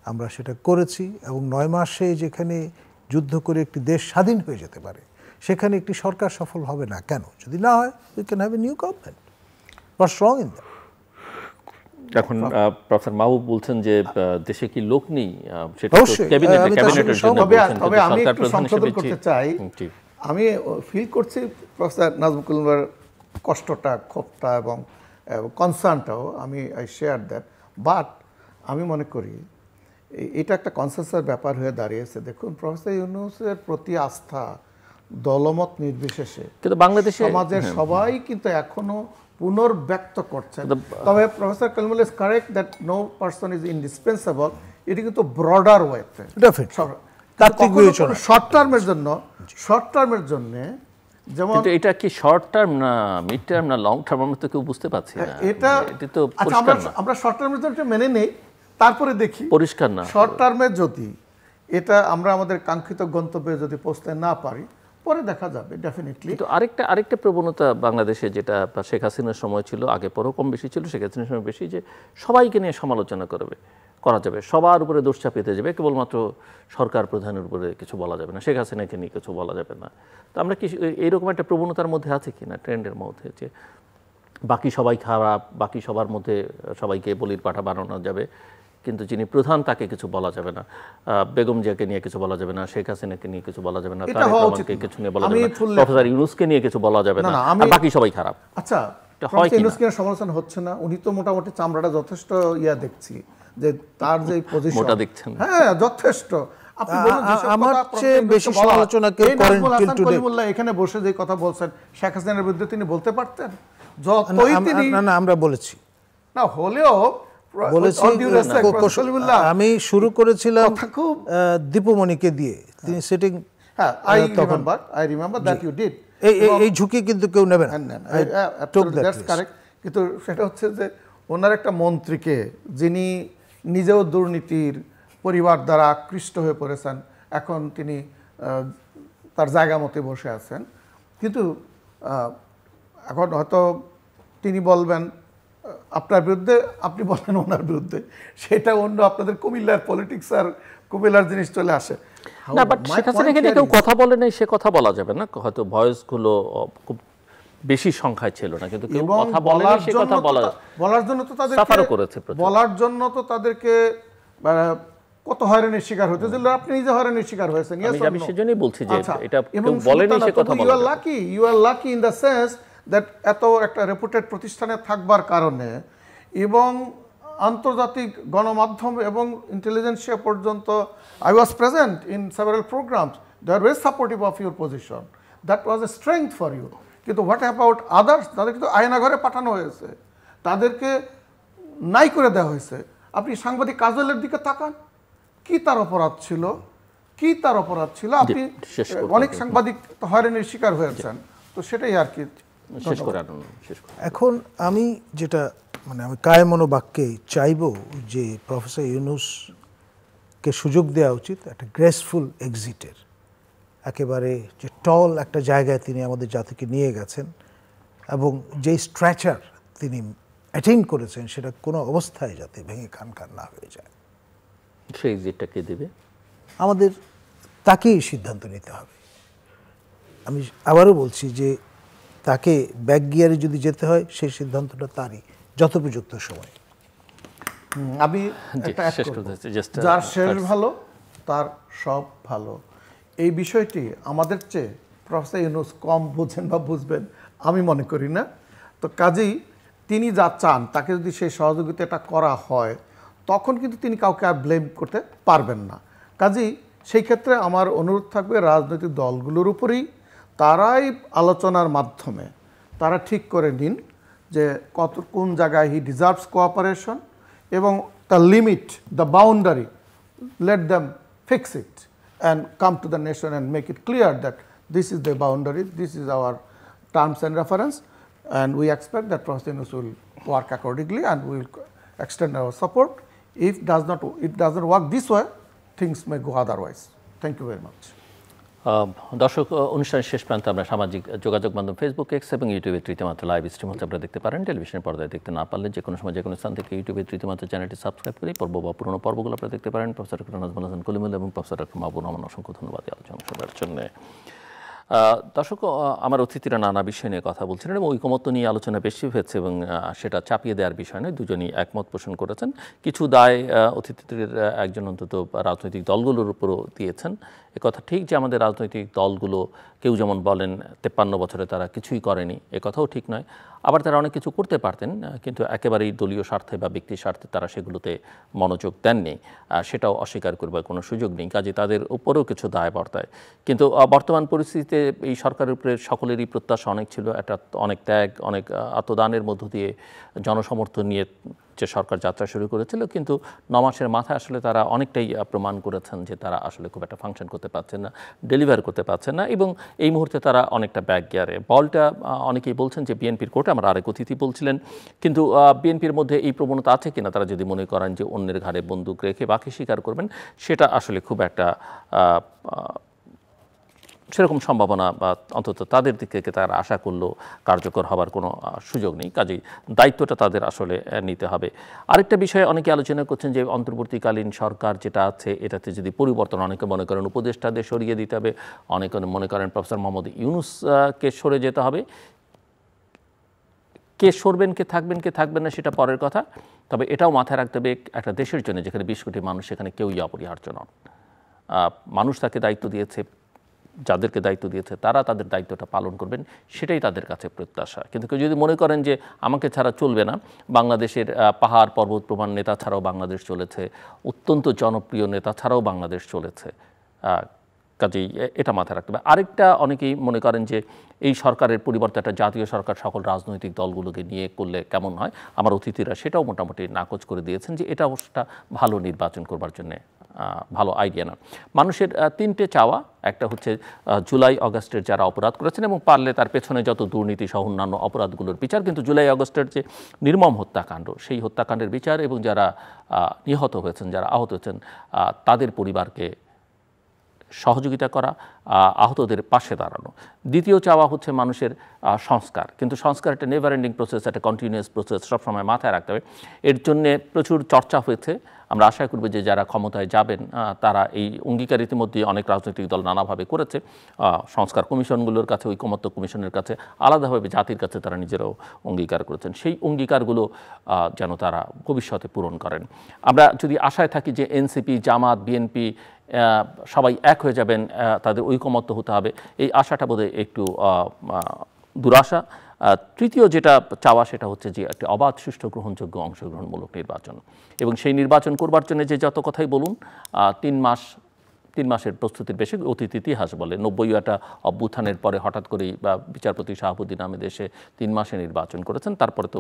আমরা সেটা করেছি এবং 9 মাসে যেখানে যুদ্ধ করে একটি দেশ স্বাধীন হয়ে যেতে পারে, সেখানে একটি সরকার সফল হবে না কেন? যদি না হয়, we can have a new government. What's wrong in that? এখন প্রফেসর মাহবুব বলছেন যে দেশে কি লোক নেই, সেটা অবশ্যই, ক্যাবিনেটের জন্য বলছেন। তবে আমি একটু সংশোধন করতে চাই। আমি ফিল করছি প্রফেসর নাজমুল কষ্টটা, ক্ষোভটা এবং কনসার্নটাও, আমি আই শেয়ার দ্যাট, বাট আমি মনে করি এটা একটা কনসেনসাসের ব্যাপার হয়ে দাঁড়িয়েছে। দেখুন, প্রফেসর ইউনূসের প্রতি আস্থা দলমত নির্বিশেষে কিন্তু বাংলাদেশে সমাজের সবাই কিন্তু এখনো পুনর্ব্যক্ত করছেন। তবে professor Kalimul is correct that no person is indispensable, এটি কিন্তু ব্রডার ওয়েতে, শর্ট টার্মের জন্য যেমন এটা কি শর্ট টার্ম না মিড টার্ম না লং টার্ম, আমরা তো কেউ বুঝতে পারছি না। এটা তো আমরা শর্ট টার্মের জন্য মেনে নেই, তারপরে দেখি পরিষ্কার না। শর্ট টার্মে যদি এটা আমরা আমাদের কাঙ্ক্ষিত গন্তব্যে যদি পৌঁছতে না পারি, পরে দেখা যাবে ডেফিনেটলি। কিন্তু আরেকটা প্রবণতা বাংলাদেশে, যেটা শেখ হাসিনার সময় ছিল, আগে পরেও কম বেশি ছিল, শেখ হাসিনার সময় বেশি, যে সবাইকে নিয়ে সমালোচনা করা যাবে, সবার উপরে দোষ চাপিয়ে যাবে, কেবলমাত্র সরকার প্রধানের উপরে কিছু বলা যাবে না, শেখ হাসিনাকে নিয়ে কিছু বলা যাবে না। তো আমরা কি এইরকম একটা প্রবণতার মধ্যে আছে কিনা, ট্রেন্ডের মধ্যে, যে বাকি সবাই খারাপ, বাকি সবার মধ্যে সবাইকে বলির পাঠা বানানো যাবে, কিন্তু যিনি প্রধান তাকে কিছু বলা যাবে না, বেগম জিয়াকে নিয়ে কিছু বলা যাবে না, শেখ হাসিনাকে নিয়ে কিছু বলা যাবে না, তারেক রহমানকে কিছু নিয়ে বলা যাবে না, প্রফেসর ইউনূসকে নিয়ে কিছু বলা যাবে না, আর বাকি সবাই খারাপ। আচ্ছা, প্রফেসর ইউনূসকে সমালোচনা হচ্ছে না, উনি তো মোটামুটি চামড়াটা যথেষ্ট দেখছি, যে তার যে পজিশন, মোটা দেখছেন, হ্যাঁ যথেষ্ট। আমার চেয়ে বেশি সমালোচনা কেউ করেন কিন্তু এখানে বসে যে কথা বলছেন শেখ হাসিনার বিরুদ্ধে, তিনি বলতে পারতেন যতই তিনি, না আমরা বলেছি না হলেও বলেছি। আমি শুরু করেছিলাম দীপুমণিকে দিয়ে, তিনি sitting, I remember that you did. এই ঝুঁকি কিন্তু কেউ নেবে না, কিন্তু সেটা হচ্ছে যে ওনার একটা মন্ত্রীকে, যিনি নিজেও দুর্নীতির পরিবার দ্বারা আকৃষ্ট হয়ে পড়েছেন, এখন তিনি তার জায়গা মতে বসে আছেন, কিন্তু এখন হয়তো তিনি বলবেন আপনার বিরুদ্ধে, আপনি বলেন ওনার বিরুদ্ধে, সেটা অন্য আপনাদের কুমিল্লার পলিটিক্স আর কুমিল্লার জিনিস চলে আসে না। বাট শেখ হাসিনাকে নিয়ে কেউ কথা বলে নাই, সে কথা বলা যাবে না, হয়তো ভয়েসগুলো খুব বেশি সংখ্যায় ছিল না, কিন্তু কেউ কথা বলে সে কথা বলার জন্য তো তাদেরকে কত হয়রানির শিকার হতে, যেগুলো আপনি নিজে হয়রানির শিকার হয়েছেন। আমি সেজন্যই বলছি যে এটা কেউ বলেনি, সে কথা বলা যাবে। You are lucky in the sense that এত একটা রেপুটেড প্রতিষ্ঠানে থাকবার কারণে এবং আন্তর্জাতিক গণমাধ্যম এবং ইন্টেলিজেন্সিয়া পর্যন্ত, I was present in several programmes, they are very supportive of your position, that was a strength for you. কিন্তু হোয়াট অ্যাবাউট আদার্স? তাদেরকে তো আয়নাঘরে পাঠানো হয়েছে, তাদেরকে নাই করে দেওয়া হয়েছে। আপনি সাংবাদিক কাজলের দিকে তাকান, কি তার অপরাধ ছিল, কি তার অপরাধ ছিল? আপনি অনেক সাংবাদিক হয়রানির শিকার হয়েছেন, তো সেটাই আর কি। এখন আমি যেটা আমি কায় মনোবাক্যে চাইবো যে প্রফেসর ইউনূসকে সুযোগ দেওয়া উচিত একটা গ্রেসফুল এক্সিটের, একেবারে যে টল একটা জায়গায় তিনি আমাদের জাতিকে নিয়ে গেছেন এবং যেই স্ট্র্যাচার তিনি অ্যাটেইন করেছেন সেটা কোনো অবস্থায় যাতে ভেঙে খানখান না হয়ে যায়। সেই এক্সিটটা কে দেবে? আমাদের তাকেই সিদ্ধান্ত নিতে হবে। আমি আবারও বলছি যে তাকে ব্যাক গিয়ারে যদি যেতে হয়, সেই সিদ্ধান্তটা তারই যথোপযুক্ত সময়। আমি যার শেষ ভালো তার সব ভালো, এই বিষয়টি আমাদের চেয়ে প্রফেসর ইউনূস কম বুঝেন বা বুঝবেন আমি মনে করি না। তো কাজেই তিনি যা চান, তাকে যদি সেই সহযোগিতাটা করা হয়, তখন কিন্তু তিনি কাউকে আর ব্লেম করতে পারবেন না। কাজেই সেই ক্ষেত্রে আমার অনুরোধ থাকবে রাজনৈতিক দলগুলোর উপরেই, তারাই আলোচনার মাধ্যমে তারা ঠিক করে নিন যে কোন জায়গায় হি ডিজার্ভস কোঅপারেশন এবং the limit, the boundary, late them fix it and come to the nation and make it clear that this is the boundary, this is our terms and reference, and we expect that Professor Yunus will work accordingly and we will extend our support. If it doesn't work this way, things may go otherwise. Thank you very much. দর্শক, অনুষ্ঠানের শেষ প্রান্তে আমরা সামাজিক যোগাযোগ মাধ্যম ফেসবুক, এক্স এবং ইউটিউবে তৃতীয়মাত্র লাইভ স্ট্রিম হচ্ছে আপনারা দেখতে পারেন। টেলিভিশনের পর্দায় দেখতে না পারলে যে কোনো সময় যে কোনো স্থান থেকে ইউটিউবে তৃতীয়মাত্র চ্যানেলটি সাবস্ক্রাইব করে পর্ব বা পুরোনো পর্বগুলো আপনারা দেখতে পারেন। প্রফেসর ডক্টর নাজমুল হাসান কলিমুল এবং প্রফেসর ডক্টর মাহবুব রহমান, অসংখ্য ধন্যবাদ এই আলোচনা শোনার জন্য। দর্শক, আমার অতিথিরা নানা বিষয় নিয়ে কথা বলছিলেন এবং ঐকমত্য নিয়ে আলোচনা বেশি হয়েছে এবং সেটা চাপিয়ে দেওয়ার বিষয় নয়, দুজনই একমত পোষণ করেছেন। কিছু দায় অতিথিদের একজন অন্তত রাজনৈতিক দলগুলোর উপরও দিয়েছেন। একথা ঠিক যে আমাদের রাজনৈতিক দলগুলো কেউ যেমন বলেন 53 বছরে তারা কিছুই করেনি, একথাও ঠিক নয়। আবার তারা অনেক কিছু করতে পারতেন, কিন্তু একেবারেই দলীয় স্বার্থে বা ব্যক্তির স্বার্থে তারা সেগুলোতে মনোযোগ দেননি, সেটাও অস্বীকার করবার কোনো সুযোগ নেই। কাজে তাদের উপরেও কিছু দায় বর্তায়। কিন্তু বর্তমান পরিস্থিতিতে এই সরকারের উপরে সকলেরই প্রত্যাশা অনেক ছিল, একটা অনেক ত্যাগ, অনেক আত্মদানের মধ্য দিয়ে জনসমর্থন নিয়ে যে সরকার যাত্রা শুরু করেছিল, কিন্তু 9 মাসের মাথায় আসলে তারা অনেকটাই প্রমাণ করেছেন যে তারা আসলে খুব একটা ফাংশন করতে পারছেন না, ডেলিভার করতে পারছেন না এবং এই মুহূর্তে তারা অনেকটা ব্যাক গিয়ারে। বলটা অনেকেই বলছেন যে বিএনপির কোর্টে, আমার আরেক অতিথি বলছিলেন, কিন্তু বিএনপির মধ্যে এই প্রবণতা আছে কিনা, তারা যদি মনে করেন যে অন্যের ঘাড়ে বন্দুক রেখে বাকি স্বীকার করবেন, সেটা আসলে খুব একটা সেরকম সম্ভাবনা বা অন্তত তাদের দিক থেকে তারা আশা করলেও কার্যকর হবার কোনো সুযোগ নেই। কাজেই দায়িত্বটা তাদের আসলে নিতে হবে। আরেকটা বিষয়ে অনেকে আলোচনা করছেন যে অন্তর্বর্তীকালীন সরকার যেটা আছে এটাতে যদি পরিবর্তন, অনেকে মনে করেন উপদেষ্টাদের সরিয়ে দিতে হবে, অনেকে মনে করেন প্রফেসর মোহাম্মদ ইউনূসকে সরে যেতে হবে। কে সরবেন, কে থাকবেন না সেটা পরের কথা। তবে এটাও মাথায় রাখতে হবে একটা দেশের জন্য যেখানে 20 কোটি মানুষ, সেখানে কেউই অপরিহার্য নন। মানুষ তাকে দায়িত্ব দিয়েছে, যাদেরকে দায়িত্ব দিয়েছে তারা তাদের দায়িত্বটা পালন করবেন, সেটাই তাদের কাছে প্রত্যাশা। কিন্তু কেউ যদি মনে করেন যে আমাকে ছাড়া চলবে না, বাংলাদেশের পাহাড় পর্বত প্রমাণ নেতা ছাড়াও বাংলাদেশ চলেছে, অত্যন্ত জনপ্রিয় নেতা ছাড়াও বাংলাদেশ চলেছে, কাজেই এটা মাথায় রাখতে হবে। আরেকটা অনেকেই মনে করেন যে এই সরকারের পরিবর্তে একটা জাতীয় সরকার সকল রাজনৈতিক দলগুলোকে নিয়ে করলে কেমন হয়। আমার অতিথিরা সেটাও মোটামুটি নাকচ করে দিয়েছেন যে এটা অবশ্যটা ভালো নির্বাচন করবার জন্যে ভালো আইডিয়া না। মানুষের তিনটে চাওয়া, একটা হচ্ছে জুলাই আগস্টের যারা অপরাধ করেছেন এবং পারলে তার পেছনে যত দুর্নীতি সহ অন্যান্য অপরাধগুলোর বিচার, কিন্তু জুলাই আগস্টের যে নির্মম হত্যাকাণ্ড, সেই হত্যাকাণ্ডের বিচার এবং যারা নিহত হয়েছেন, যারা আহত হয়েছেন তাদের পরিবারকে সহযোগিতা করা, আহতদের পাশে দাঁড়ানো। দ্বিতীয় চাওয়া হচ্ছে মানুষের সংস্কার, কিন্তু সংস্কার একটা নেভার এন্ডিং প্রসেস, একটা কন্টিনিউয়াস প্রসেস, সবসময় মাথায় রাখতে হবে। এর জন্যে প্রচুর চর্চা হয়েছে। আমরা আশা করব যে যারা ক্ষমতায় যাবেন তারা এই অঙ্গীকার ইতিমধ্যে অনেক রাজনৈতিক দল নানাভাবে করেছে। সংস্কার কমিশনগুলোর কাছে, ঐকমত্য কমিশনের কাছে, আলাদাভাবে জাতির কাছে তারা নিজেরাও অঙ্গীকার করেছেন। সেই অঙ্গীকারগুলো যেন তারা ভবিষ্যতে পূরণ করেন। আমরা যদি আশায় থাকি যে এনসিপি, জামাত, বিএনপি সবাই এক হয়ে যাবেন, তাদের ঐকমত্য হতে হবে, এই আশাটা বোধহয় একটু দুরাশা। তৃতীয় যেটা চাওয়া সেটা হচ্ছে যে একটি অবাধ, সুষ্ঠু, গ্রহণযোগ্য, অংশগ্রহণমূলক নির্বাচন। এবং সেই নির্বাচন করবার জন্য যে যত কথাই বলুন, 3 মাসের প্রস্তুতির বেশি অতীত ইতিহাস বলে। 90 একটা অভ্যুত্থানের পরে হঠাৎ করেই বিচারপতি শাহাবুদ্দিন আহমেদ এসে 3 মাসে নির্বাচন করেছেন। তারপরে তো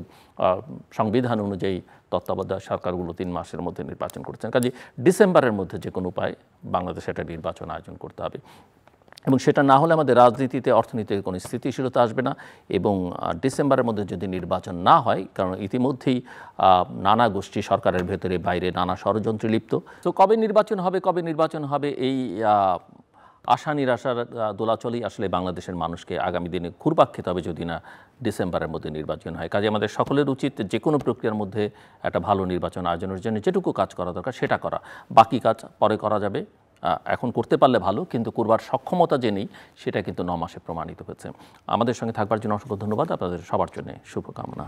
সংবিধান অনুযায়ী তত্ত্বাবধায়ক সরকারগুলো 3 মাসের মধ্যে নির্বাচন করেছেন। কাজে ডিসেম্বরের মধ্যে যে কোনো উপায় বাংলাদেশে একটা নির্বাচন আয়োজন করতে হবে। এবং সেটা না হলে আমাদের রাজনীতিতে, অর্থনীতির কোনো স্থিতিশীলতা আসবে না। এবং ডিসেম্বরের মধ্যে যদি নির্বাচন না হয়, কারণ ইতিমধ্যেই নানা গোষ্ঠী সরকারের ভেতরে বাইরে নানা ষড়যন্ত্রে লিপ্ত, তো কবে নির্বাচন হবে এই আশা নিরাশার দোলাচলেই আসলে বাংলাদেশের মানুষকে আগামী দিনে ঘুরপাক খেতে হবে যদি না ডিসেম্বরের মধ্যে নির্বাচন হয়। কাজে আমাদের সকলের উচিত যে কোনো প্রক্রিয়ার মধ্যে একটা ভালো নির্বাচন আয়োজনের জন্য যেটুকু কাজ করা দরকার সেটা করা। বাকি কাজ পরে করা যাবে, এখন করতে পারলে ভালো, কিন্তু করবার সক্ষমতা যে নেই সেটা কিন্তু 9 মাসে প্রমাণিত হয়েছে। আমাদের সঙ্গে থাকবার জন্য অসংখ্য ধন্যবাদ। আপনাদের সবার জন্য শুভকামনা।